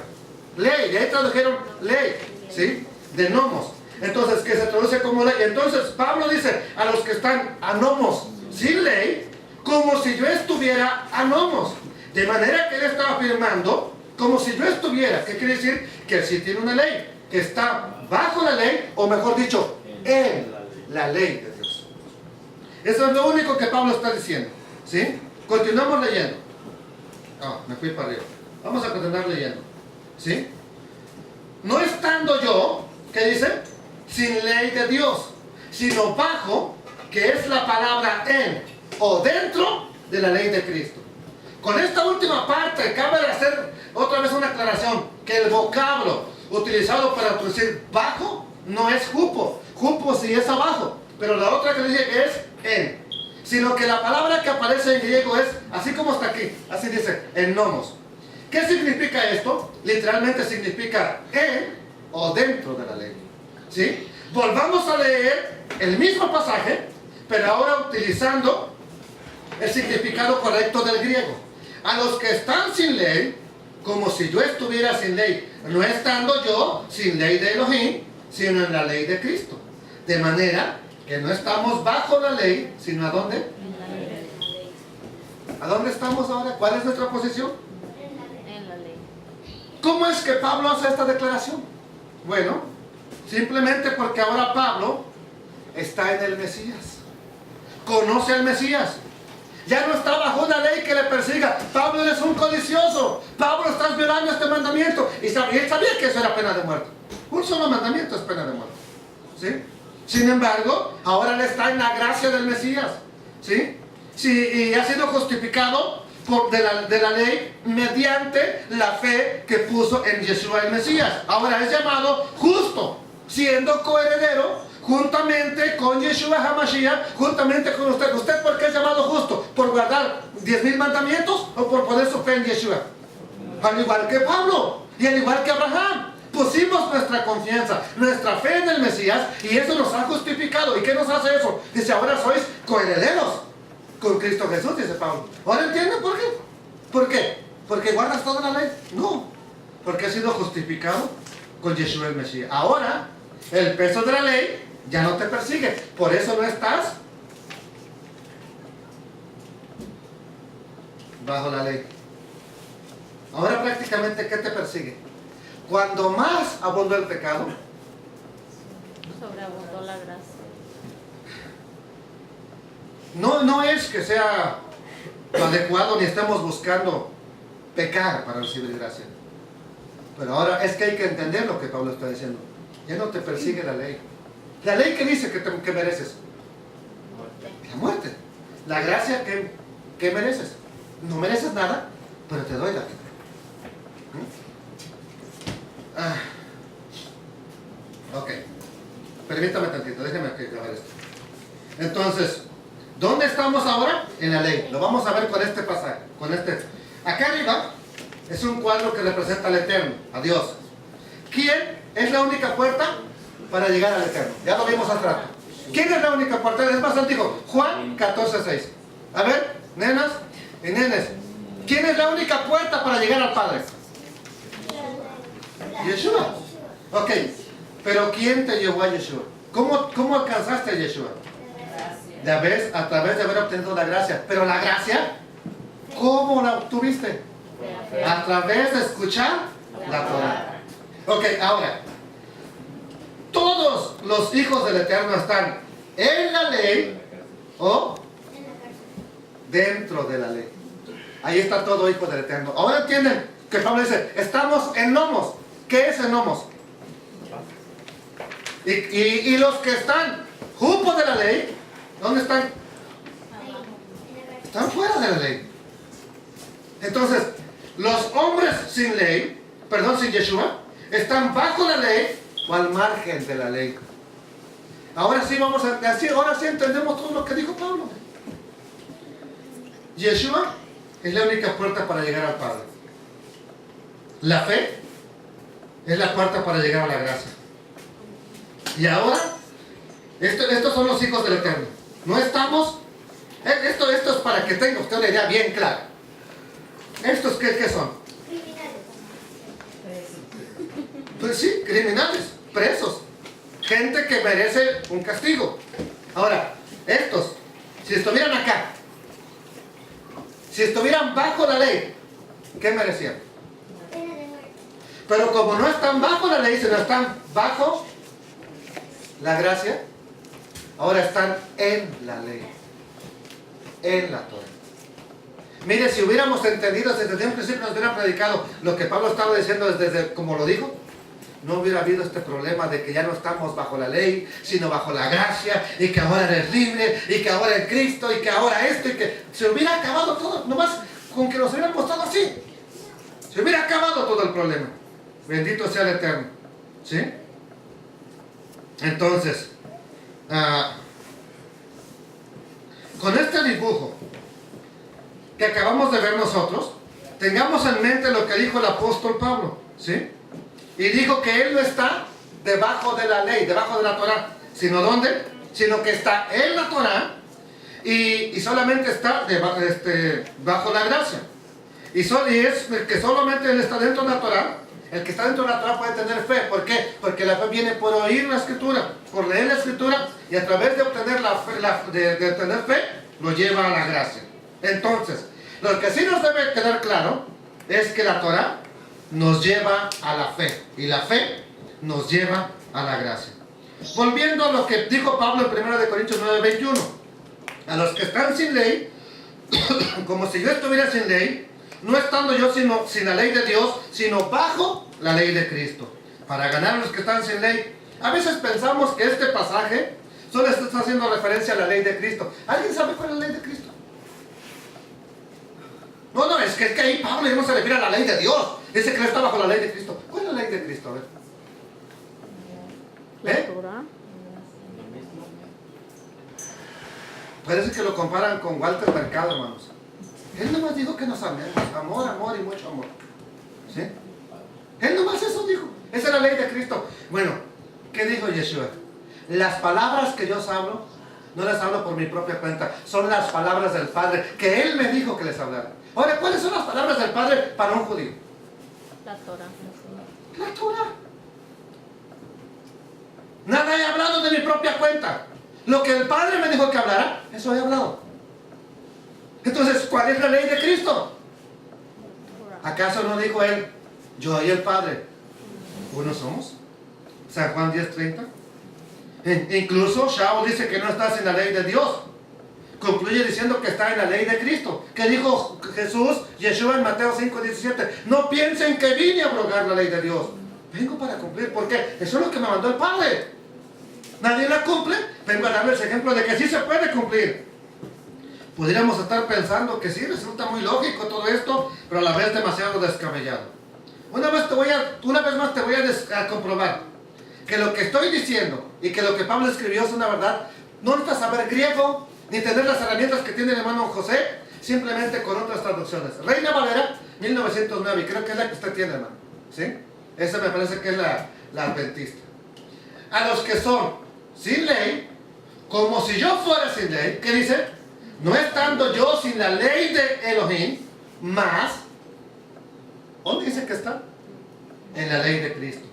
Ley, de ahí tradujeron ley, ¿sí? De nomos. Entonces, que se traduce como ley. Entonces, Pablo dice a los que están anomos sin ley, como si yo estuviera anomos. De manera que él estaba afirmando, como si yo estuviera. ¿Qué quiere decir? Que él sí tiene una ley, que está bajo la ley, o mejor dicho, en la ley de Dios. Eso es lo único que Pablo está diciendo. ¿Sí? Continuamos leyendo. Me fui para arriba. Vamos a continuar leyendo. ¿Sí? No estando yo, ¿qué dice? Sin ley de Dios, sino bajo, que es la palabra en o dentro de la ley de Cristo. Con esta última parte cabe hacer otra vez una aclaración, que el vocablo utilizado para traducir bajo no es hupo. Hupo sí es abajo, pero la otra que dice es en. Sino que la palabra que aparece en griego es así como está aquí, así dice, en nomos. ¿Qué significa esto? Literalmente significa en o dentro de la ley. ¿Sí? Volvamos a leer el mismo pasaje, pero ahora utilizando el significado correcto del griego. A los que están sin ley, como si yo estuviera sin ley, no estando yo sin ley de Elohim, sino en la ley de Cristo. De manera que no estamos bajo la ley, sino ¿a dónde? ¿A dónde estamos ahora? ¿Cuál es nuestra posición? En la ley. ¿Cómo es que Pablo hace esta declaración? Bueno, simplemente porque ahora Pablo está en el Mesías. Conoce al Mesías. Ya no está bajo una ley que le persiga. Pablo es un codicioso. Pablo, estás violando este mandamiento. Y él sabía que eso era pena de muerte. Un solo mandamiento es pena de muerte. ¿Sí? Sin embargo, ahora él está en la gracia del Mesías. ¿Sí? Sí, y ha sido justificado de la ley mediante la fe que puso en Yeshua el Mesías. Ahora es llamado justo, siendo coheredero juntamente con Yeshua HaMashiach, juntamente con usted. ¿Usted por qué es llamado justo? ¿Por guardar 10,000 mandamientos o por poner su fe en Yeshua? Al igual que Pablo y al igual que Abraham. Pusimos nuestra confianza, nuestra fe en el Mesías y eso nos ha justificado. ¿Y qué nos hace eso? Dice, ahora sois coherederos con Cristo Jesús, dice Pablo. ¿Ahora entienden por qué? ¿Por qué? ¿Porque guardas toda la ley? No, porque has sido justificado con Yeshua el Mesías. Ahora, el peso de la ley ya no te persigue. Por eso no estás bajo la ley. Ahora prácticamente, ¿qué te persigue? Cuando más abundó el pecado, Sobreabundó la gracia. no es que sea lo adecuado ni estamos buscando pecar para recibir gracia. Pero ahora es que hay que entender lo que Pablo está diciendo. Ya no te persigue la ley. La ley que dice que mereces. La muerte. La gracia que mereces. No mereces nada, pero te doy la vida. Ok. Permítame tantito, déjeme acabar esto. Entonces, ¿dónde estamos ahora? En la ley. Lo vamos a ver con este pasaje. Acá arriba es un cuadro que representa al Eterno, a Dios. ¿Quién es la única puerta para llegar al Eterno? Ya lo vimos hace rato. ¿Quién es la única puerta? Es más antiguo. Juan 14:6. A ver, nenas y nenes. ¿Quién es la única puerta para llegar al Padre? Yeshua. Ok. Pero ¿quién te llevó a Yeshua? ¿Cómo alcanzaste a Yeshua? A través de haber obtenido la gracia. Pero la gracia, ¿cómo la obtuviste? A través de escuchar la Torah. Ok, ahora, todos los hijos del Eterno están en la ley o dentro de la ley. Ahí está todo hijo del Eterno. Ahora entienden que Pablo dice, estamos en nomos. ¿Qué es en nomos? Y los que están jupo de la ley, ¿dónde están? Están fuera de la ley. Entonces, los hombres sin ley, sin Yeshua, están bajo la ley o al margen de la ley. Ahora sí ahora sí entendemos todo lo que dijo Pablo. Yeshua es la única puerta para llegar al Padre. La fe es la puerta para llegar a la gracia. Y ahora, estos son los hijos del Eterno. No estamos, esto es para que tenga usted una idea bien clara. ¿Estos qué son? Criminales. Pues sí, criminales, presos. gente que merece un castigo. Ahora, estos, si estuvieran acá, si estuvieran bajo la ley, ¿qué merecían? Pero como no están bajo la ley, sino están bajo la gracia, ahora están en la ley, en la Torah. Mire, si hubiéramos entendido desde un principio, nos hubieran predicado lo que Pablo estaba diciendo desde como lo dijo, no hubiera habido este problema de que ya no estamos bajo la ley, sino bajo la gracia, y que ahora eres libre, y que ahora es Cristo, y que ahora esto, y que se hubiera acabado todo, nomás con que nos hubieran mostrado así. Se hubiera acabado todo el problema. Bendito sea el Eterno. ¿Sí? Entonces, con este dibujo que acabamos de ver nosotros, tengamos en mente lo que dijo el apóstol Pablo. ¿Sí? Y dijo que él no está debajo de la ley, debajo de la Torah, sino ¿dónde? Sino que está en la Torah y solamente está bajo la gracia. Y es que solamente él está dentro de la Torah. El que está dentro de la Torah puede tener fe. ¿Por qué? Porque la fe viene por oír la Escritura, por leer la Escritura, y a través de obtener de obtener fe, lo lleva a la gracia. Entonces, lo que sí nos debe quedar claro es que la Torah nos lleva a la fe, y la fe nos lleva a la gracia. Volviendo a lo que dijo Pablo en 1 Corintios 9:21, a los que están sin ley, como si yo estuviera sin ley, no estando yo sin la ley de Dios, sino bajo la ley de Cristo, para ganar a los que están sin ley. A veces pensamos que este pasaje solo está haciendo referencia a la ley de Cristo. ¿Alguien sabe cuál es la ley de Cristo? No, es que ahí Pablo no se refiere a la ley de Dios. Dice que no está bajo la ley de Cristo. ¿Cuál es la ley de Cristo? A ver. La Torah. Parece que lo comparan con Walter Mercado, hermanos. Él nomás dijo que nos amemos. Amor, amor y mucho amor. ¿Sí? Él nomás eso dijo. Esa es la ley de Cristo. Bueno, ¿qué dijo Yeshua? Las palabras que yo os hablo, no las hablo por mi propia cuenta. Son las palabras del Padre, que Él me dijo que les hablara. Ahora, ¿cuáles son las palabras del Padre para un judío? La Torah. La Torah. Nada he hablado de mi propia cuenta. Lo que el Padre me dijo que hablara, eso he hablado. Entonces, ¿cuál es la ley de Cristo? ¿Acaso no dijo Él, yo y el Padre, uno somos? San Juan 10:30. Incluso Shaul dice que no está en la ley de Dios. Concluye diciendo que está en la ley de Cristo. ¿Qué dijo Jesús, Yeshua en Mateo 5:17? No piensen que vine a abrogar la ley de Dios. Vengo para cumplir. ¿Por qué? Eso es lo que me mandó el Padre. Nadie la cumple. Vengo a darles ejemplo de que sí se puede cumplir. Podríamos estar pensando que sí, resulta muy lógico todo esto, pero a la vez demasiado descabellado. Una vez más te voy a comprobar que lo que estoy diciendo y que lo que Pablo escribió es una verdad. No necesitas saber griego, ni tener las herramientas que tiene el hermano José, simplemente con otras traducciones. Reina Valera, 1909, y creo que es la que usted tiene, hermano. ¿Sí? Esa me parece que es la adventista. A los que son sin ley, como si yo fuera sin ley, ¿qué dice? No estando yo sin la ley de Elohim, más, ¿dónde dice que está? En la ley de Cristo.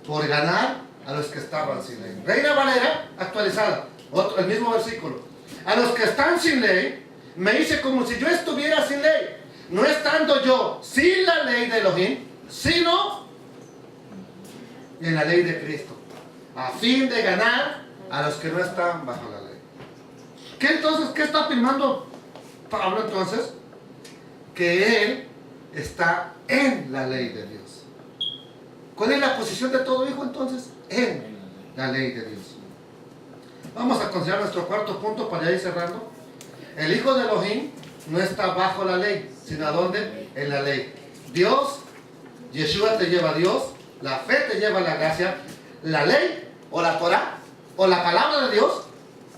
Por ganar a los que estaban sin ley. Reina Valera, actualizada, el mismo versículo. A los que están sin ley, me dice como si yo estuviera sin ley. No estando yo sin la ley de Elohim, sino en la ley de Cristo. A fin de ganar a los que no están bajo la ley. ¿Qué está afirmando Pablo entonces? Que él está en la ley de Dios. ¿Cuál es la posición de todo hijo entonces? En la ley de Dios. Vamos a considerar nuestro cuarto punto para ir cerrando. El hijo de Elohim no está bajo la ley, sino ¿a dónde? En la ley. Dios, Yeshua te lleva a Dios, la fe te lleva a la gracia, la ley o la Torah o la palabra de Dios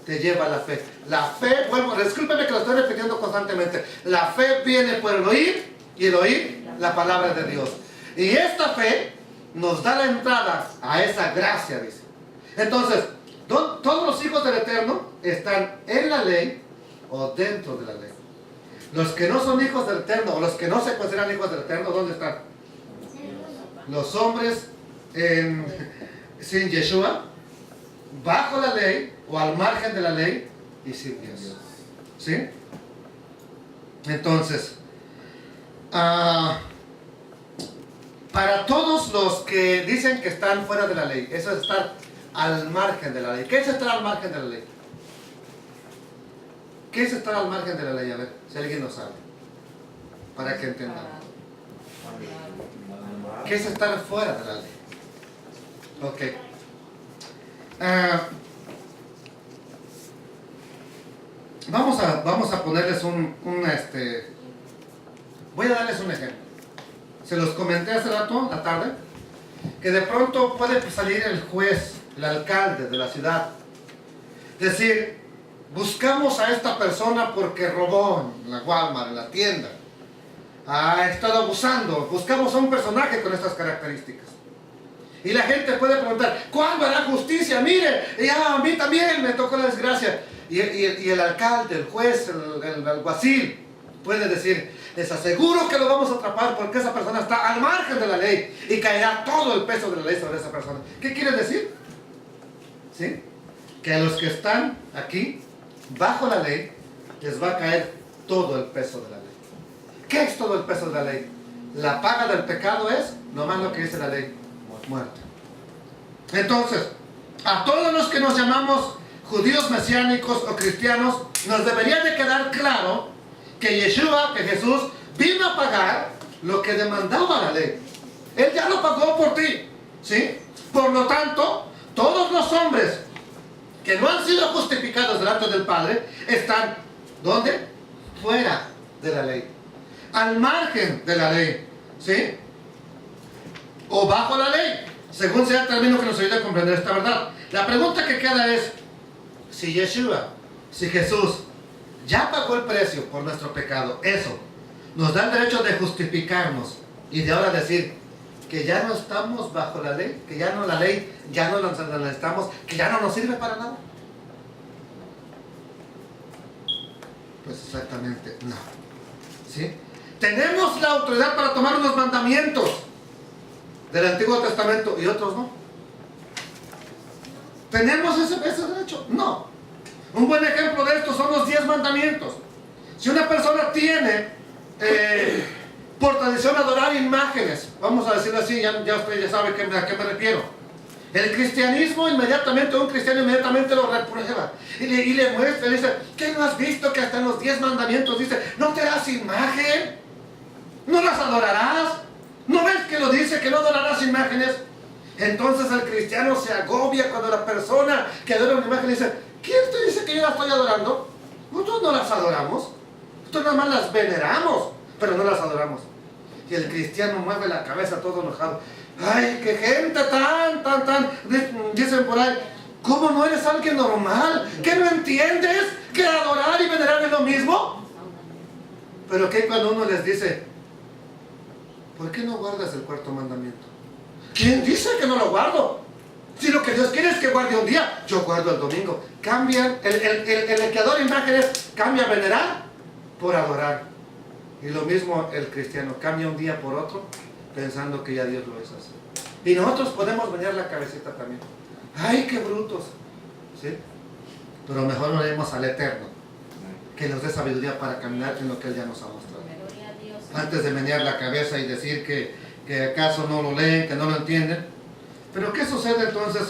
te lleva a la fe. La fe, bueno, discúlpeme que lo estoy repitiendo constantemente. La fe viene por el oír y el oír la palabra de Dios. Y esta fe nos da la entrada a esa gracia, dice. Entonces, todos los hijos del Eterno están en la ley o dentro de la ley. Los que no son hijos del Eterno o los que no se consideran hijos del Eterno, ¿dónde están? Los hombres sin Yeshua bajo la ley o al margen de la ley y sin Dios. ¿Sí? Entonces, para todos los que dicen que están fuera de la ley, eso es estar al margen de la ley. ¿Qué es estar al margen de la ley? ¿Qué es estar al margen de la ley? A ver, si alguien lo sabe, para que entendamos. ¿Qué es estar fuera de la ley? Ok. Vamos a ponerles voy a darles un ejemplo. Se los comenté hace rato, la tarde, que de pronto puede salir el juez, el alcalde de la ciudad, decir, buscamos a esta persona porque robó en la Walmart, en la tienda, ha estado abusando, buscamos a un personaje con estas características. Y la gente puede preguntar, ¿cuándo hará justicia? Mire, ya a mí también me tocó la desgracia. Y el alcalde, el juez, el alguacil puede decir, les aseguro que lo vamos a atrapar porque esa persona está al margen de la ley y caerá todo el peso de la ley sobre esa persona. ¿Qué quiere decir? ¿Sí? Que a los que están aquí, bajo la ley, les va a caer todo el peso de la ley. ¿Qué es todo el peso de la ley? La paga del pecado es, nomás lo que dice la ley, muerte. Entonces, a todos los que nos llamamos judíos mesiánicos o cristianos, nos debería de quedar claro que Yeshua, que Jesús, vino a pagar lo que demandaba la ley. Él ya lo pagó por ti, ¿sí? Por lo tanto, todos los hombres que no han sido justificados delante del Padre, están, ¿dónde? Fuera de la ley. Al margen de la ley, ¿sí? O bajo la ley, según sea el término que nos ayude a comprender esta verdad. La pregunta que queda es, si Yeshua, si Jesús ya pagó el precio por nuestro pecado, eso nos da el derecho de justificarnos y de ahora decir que ya no estamos bajo la ley, que ya no la ley, ya no la necesitamos, que ya no nos sirve para nada. Pues exactamente no. ¿Sí? Tenemos la autoridad para tomar unos mandamientos del Antiguo Testamento y otros no. ¿Tenemos ese derecho? No. Un buen ejemplo de esto son los 10 mandamientos. Si una persona tiene por tradición adorar imágenes, vamos a decirlo así, ya usted ya sabe a qué me refiero. El cristianismo inmediatamente, un cristiano inmediatamente lo reprueba y le muestra, le dice, ¿qué no has visto que hasta en los 10 mandamientos dice, no te harás imagen, no las adorarás? ¿No ves que lo dice, que no adorarás imágenes? Entonces el cristiano se agobia cuando la persona que adora una imagen dice, ¿quién te dice que yo la estoy adorando? Nosotros no las adoramos, nosotros nada más las veneramos, pero no las adoramos. Y el cristiano mueve la cabeza todo enojado. ¡Ay, qué gente tan! Dicen por ahí, ¿cómo no eres alguien normal? ¿Qué no entiendes? ¿Que adorar y venerar es lo mismo? Pero ¿qué cuando uno les dice, ¿por qué no guardas el cuarto mandamiento? ¿Quién dice que no lo guardo? Si lo que Dios quiere es que guarde un día, yo guardo el domingo. Cambian, el que adora imágenes cambia venerar por adorar. Y lo mismo el cristiano, cambia un día por otro, pensando que ya Dios lo es así. Y nosotros podemos venir la cabecita también. ¡Ay, qué brutos! ¿Sí? Pero mejor oremos al Eterno, que nos dé sabiduría para caminar en lo que Él ya nos ha mostrado. Antes de menear la cabeza y decir que acaso no lo leen, que no lo entienden. Pero ¿qué sucede entonces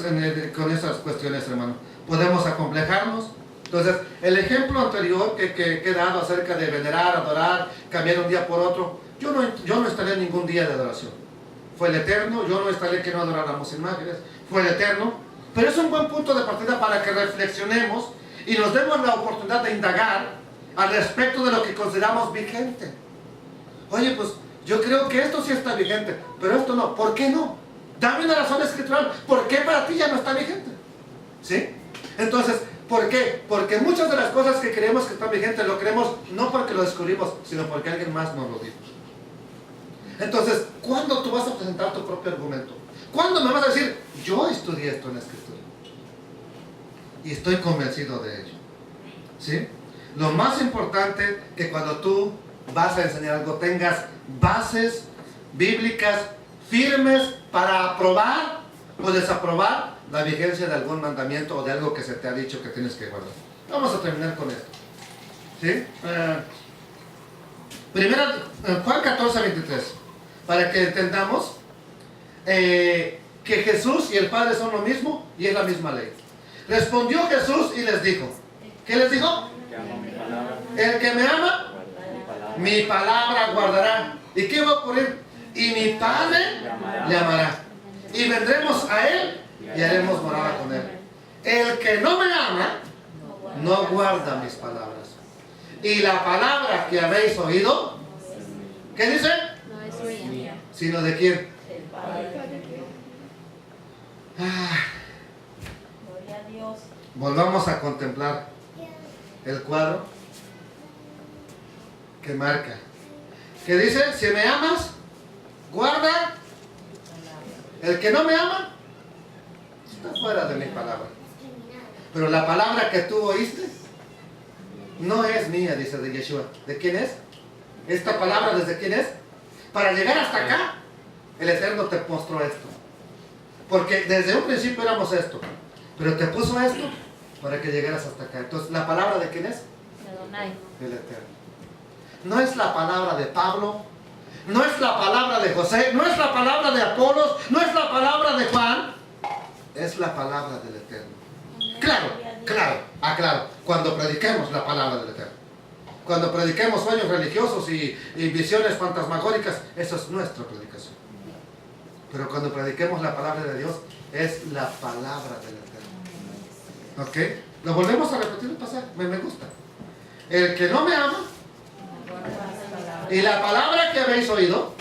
con esas cuestiones, hermano? ¿Podemos acomplejarnos? Entonces, el ejemplo anterior que he dado acerca de venerar, adorar, cambiar un día por otro, yo no instalé ningún día de adoración. Fue el Eterno, yo no instalé que no adoráramos imágenes, fue el Eterno. Pero es un buen punto de partida para que reflexionemos y nos demos la oportunidad de indagar al respecto de lo que consideramos vigente. Oye, pues yo creo que esto sí está vigente, pero esto no. ¿Por qué no? Dame una razón escritural. ¿Por qué para ti ya no está vigente? ¿Sí? Entonces, ¿por qué? Porque muchas de las cosas que creemos que están vigentes lo creemos no porque lo descubrimos, sino porque alguien más nos lo dijo. Entonces, ¿cuándo tú vas a presentar tu propio argumento? ¿Cuándo me vas a decir, yo estudié esto en la Escritura? Y estoy convencido de ello. ¿Sí? Lo más importante que cuando tú vas a enseñar algo tengas bases bíblicas firmes para aprobar o desaprobar la vigencia de algún mandamiento o de algo que se te ha dicho que tienes que guardar. Vamos a terminar con esto. ¿Sí? Primera, Juan 14, 23. Para que entendamos que Jesús y el Padre son lo mismo y es la misma ley. Respondió Jesús y les dijo. ¿Qué les dijo? El que me ama, mi palabra guardará. ¿Y qué va a ocurrir? Y mi Padre le amará. Y vendremos a Él y haremos morada con Él. El que no me ama, no guarda mis palabras. Y la palabra que habéis oído, ¿qué dice? No es mía. Sino de quién. Gloria a Dios. Volvamos a contemplar el cuadro que marca. Que dice, si me amas, guarda. El que no me ama, está fuera de mi palabra. Pero la palabra que tú oíste, no es mía, dice de Yeshua. ¿De quién es? Esta palabra, ¿desde quién es? Para llegar hasta acá, el Eterno te mostró esto. Porque desde un principio éramos esto. Pero te puso esto para que llegaras hasta acá. Entonces, ¿la palabra de quién es? De Adonai. Del Eterno. No es la palabra de Pablo, no es la palabra de José, no es la palabra de Apolos, no es la palabra de Juan, es la palabra del Eterno. Claro, aclaro, cuando prediquemos la palabra del Eterno. Cuando prediquemos sueños religiosos y visiones fantasmagóricas, eso es nuestra predicación. Pero cuando prediquemos la palabra de Dios, es la palabra del Eterno. ¿Ok? Lo volvemos a repetir el pasaje, me gusta. El que no me ama, y la palabra que habéis oído,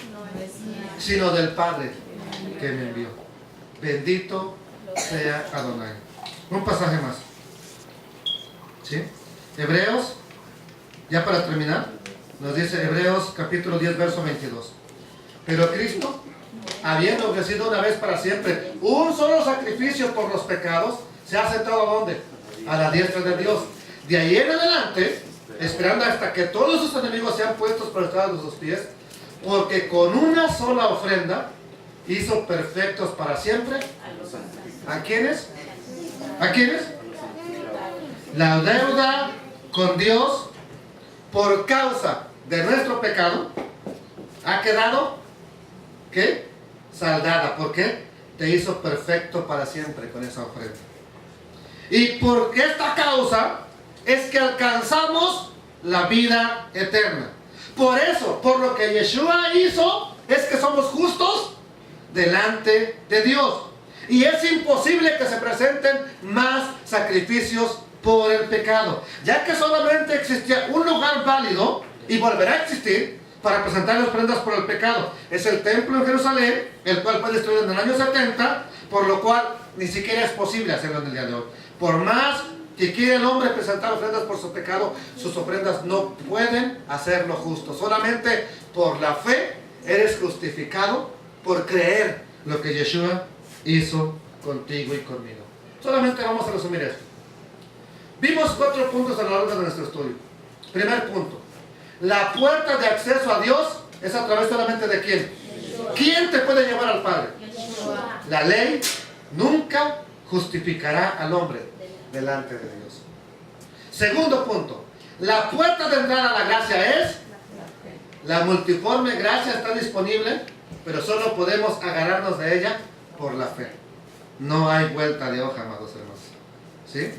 sino del Padre que me envió. Bendito sea Adonai. Un pasaje más. ¿Sí? Hebreos, ya para terminar, nos dice Hebreos capítulo 10, verso 22. Pero Cristo, habiendo ofrecido una vez para siempre un solo sacrificio por los pecados, se ha sentado ¿a dónde? A la diestra de Dios. De ahí en adelante, esperando hasta que todos sus enemigos sean puestos por estrado de sus pies, porque con una sola ofrenda hizo perfectos para siempre. ¿A quiénes? ¿A quiénes? La deuda con Dios por causa de nuestro pecado ha quedado, ¿qué? Saldada. ¿Por qué? Te hizo perfecto para siempre con esa ofrenda. Y por esta causa es que alcanzamos la vida eterna. Por eso, por lo que Yeshua hizo, es que somos justos delante de Dios. Y es imposible que se presenten más sacrificios por el pecado, ya que solamente existía un lugar válido y volverá a existir para presentar las ofrendas por el pecado. Es el templo en Jerusalén, el cual fue destruido en el año 70, por lo cual ni siquiera es posible hacerlo en el día de hoy. Por más que quiere el hombre presentar ofrendas por su pecado, sus ofrendas no pueden hacerlo justo. Solamente por la fe eres justificado, por creer lo que Yeshua hizo contigo y conmigo. Solamente vamos a resumir esto. Vimos 4 puntos a lo largo de nuestro estudio. Primer punto: la puerta de acceso a Dios es a través solamente de ¿quién? ¿Quién te puede llevar al Padre? La ley nunca justificará al hombre delante de Dios. Segundo punto: la puerta de entrada a la gracia es la multiforme gracia. Está disponible, pero solo podemos agarrarnos de ella por la fe. No hay vuelta de hoja, amados hermanos. ¿Sí?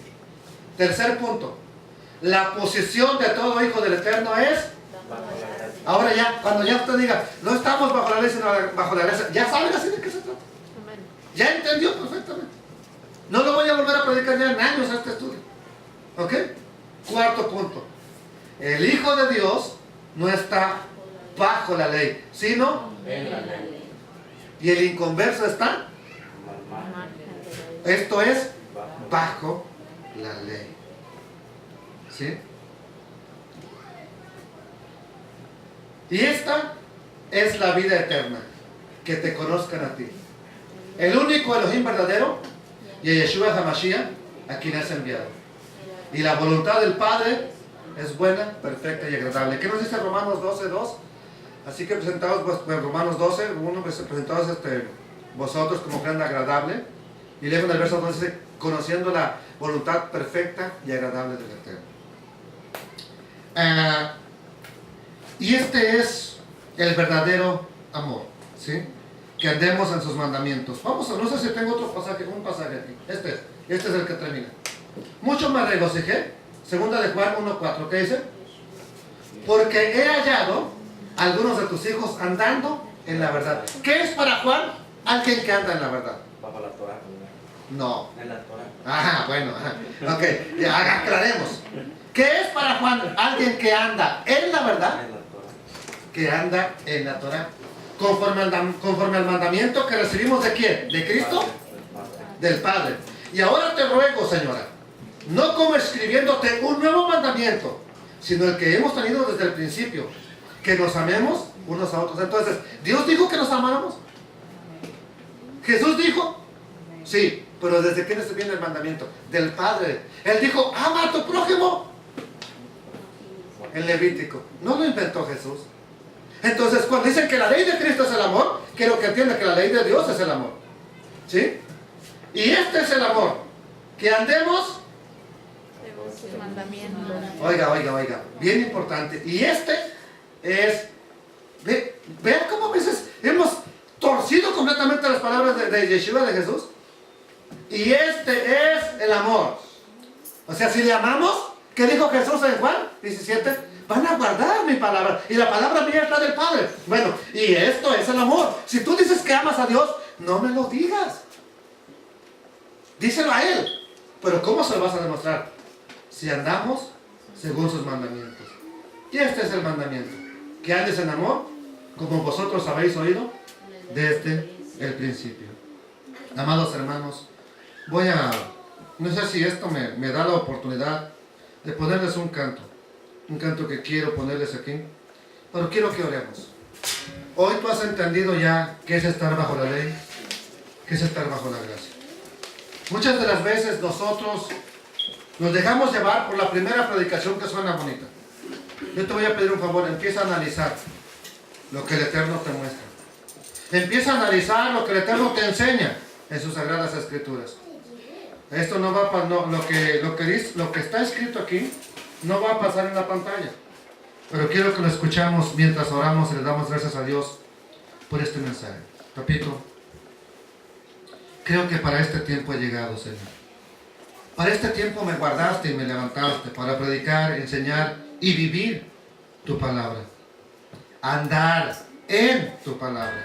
Tercer punto: la posición de todo hijo del Eterno es, ahora ya, cuando ya usted diga, no estamos bajo la ley sino bajo la gracia, ya saben así de qué se trata. Ya entendió perfectamente. No lo voy a volver a predicar ya en años a este estudio. ¿Ok? Cuarto punto: el Hijo de Dios no está bajo la ley, sino En la ley. y el inconverso está, esto es, bajo la ley. ¿Sí? Y esta es la vida eterna, que te conozcan a ti, el único Elohim verdadero, y a Yeshua HaMashiach, a quien has enviado. Y la voluntad del Padre es buena, perfecta y agradable. ¿Qué nos dice Romanos 12:2? Así que presentaos, pues, Romanos 12:1, presentaos vosotros como ofrenda agradable Y luego en el verso 2 dice, conociendo la voluntad perfecta y agradable del Eterno. Y este es el verdadero amor, ¿sí? Que andemos en sus mandamientos. Vamos a, no sé si tengo otro pasaje, un pasaje aquí. Este es el que termina. Mucho me regocijé. Segunda de Juan 1:4, ¿qué dice? Porque he hallado a algunos de tus hijos andando en la verdad. ¿Qué es para Juan? Alguien que anda en la verdad. Bajo la Torah. No. En la Torah. Ajá, bueno, ajá. Ok, ya aclaremos. ¿Qué es para Juan? Alguien que anda en la verdad, En la Torah. que anda en la Torah. Conforme al mandamiento que recibimos de quién? ¿De Cristo? Del Padre. Y ahora te ruego, señora, no como escribiéndote un nuevo mandamiento, sino el que hemos tenido desde el principio, que nos amemos unos a otros. Entonces, ¿Dios dijo que nos amáramos? ¿Jesús dijo? Sí, pero ¿desde quién viene el mandamiento? Del Padre. Él dijo, ama a tu prójimo. En Levítico. No lo inventó Jesús. Entonces, cuando dicen que la ley de Cristo es el amor, quiero que entiendan que la ley de Dios es el amor. ¿Sí? Y este es el amor. Que andemos. Según sus mandamientos. Oiga. Bien importante. Y este es. Vean cómo a veces hemos torcido completamente las palabras de Yeshua, de Jesús. Y este es el amor. O sea, si le amamos, ¿qué dijo Jesús en Juan 17? Van a guardar mi palabra. Y la palabra mía es la del Padre. Bueno, y esto es el amor. Si tú dices que amas a Dios, no me lo digas. Díselo a Él. Pero ¿cómo se lo vas a demostrar? Si andamos según sus mandamientos. Y este es el mandamiento. Que andes en amor, como vosotros habéis oído desde el principio. Amados hermanos, no sé si esto me da la oportunidad de ponerles un canto que quiero ponerles aquí, pero quiero que oremos. Hoy tú has entendido ya qué es estar bajo la ley, qué es estar bajo la gracia. Muchas de las veces nosotros nos dejamos llevar por la primera predicación que suena bonita. Yo te voy a pedir un favor, empieza a analizar lo que el Eterno te muestra. Empieza a analizar lo que el Eterno te enseña en sus sagradas escrituras. Esto no va lo que está escrito aquí no va a pasar en la pantalla. Pero quiero que lo escuchamos mientras oramos y le damos gracias a Dios por este mensaje. Papito, creo que para este tiempo he llegado, Señor. Para este tiempo me guardaste y me levantaste para predicar, enseñar y vivir tu palabra. Andar en tu palabra.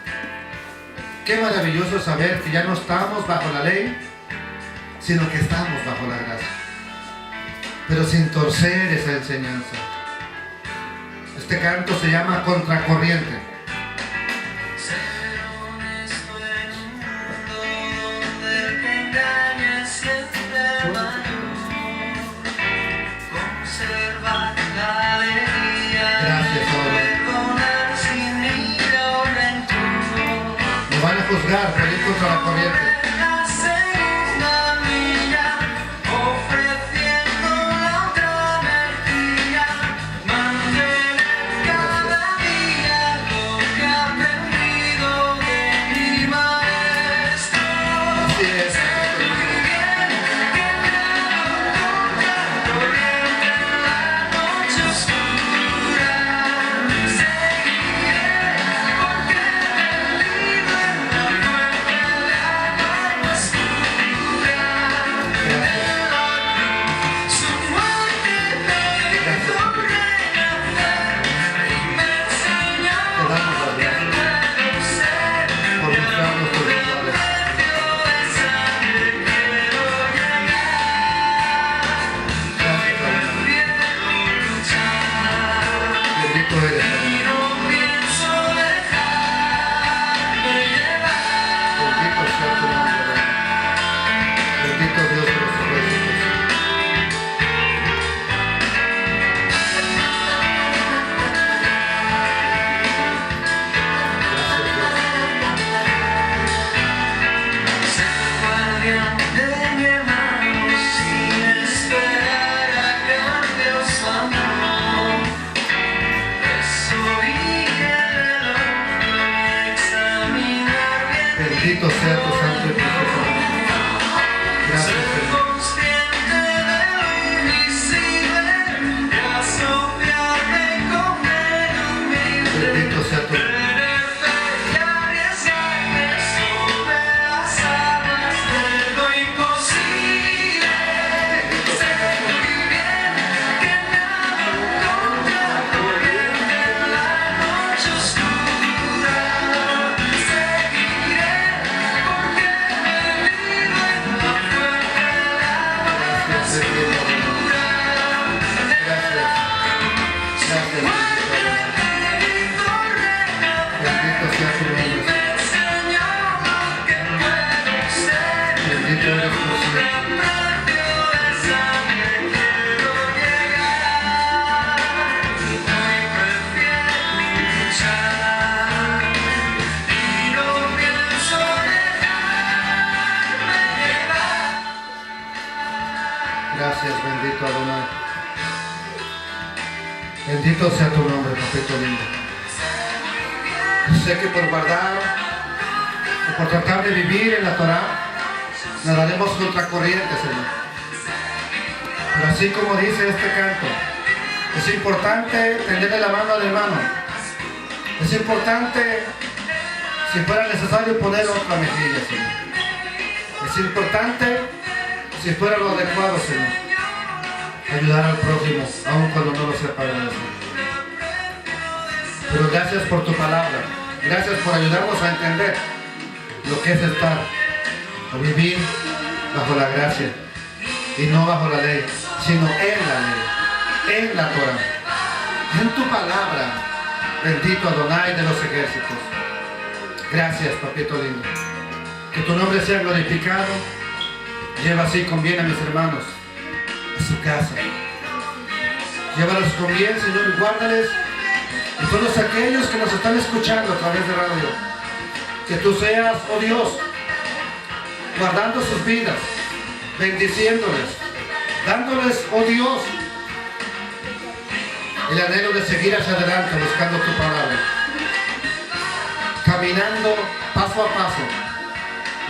Qué maravilloso saber que ya no estamos bajo la ley, sino que estamos bajo la gracia. Pero sin torcer esa enseñanza. Este canto se llama Contracorriente. Gracias, Señor. Me van a juzgar por ir contra la corriente. Bendito sea tu santo y precioso nombre. Bendito sea tu nombre, papito lindo. Sé que por guardar, o por tratar de vivir en la Torah, nadaremos contracorriente, Señor. Pero así como dice este canto, es importante tenderle la mano al hermano. Es importante, si fuera necesario, poner otra mejilla, Señor. Es importante, si fuera lo adecuado, Señor, ayudar al prójimo, aun cuando no lo sepa agradecer. Pero gracias por tu palabra. Gracias por ayudarnos a entender lo que es estar o vivir bajo la gracia y no bajo la ley, sino en la ley, en la Torah, en tu palabra. Bendito Adonai de los ejércitos. Gracias, papito lindo. Que tu nombre sea glorificado. Lleva así con bien a mis hermanos a su casa. Llévalos con bien, Señor, y guárdales. Y todos aquellos que nos están escuchando a través de radio, que tú seas, oh Dios, guardando sus vidas, bendiciéndoles, dándoles, oh Dios, el anhelo de seguir hacia adelante buscando tu palabra, caminando paso a paso,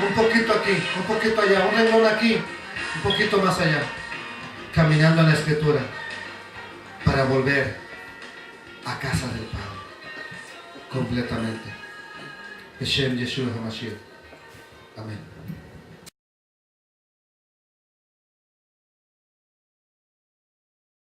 un poquito aquí, un poquito allá, un renglón aquí, un poquito más allá, caminando en la Escritura para volver a casa del Padre completamente. Beshem Yeshua HaMashiach. Amén.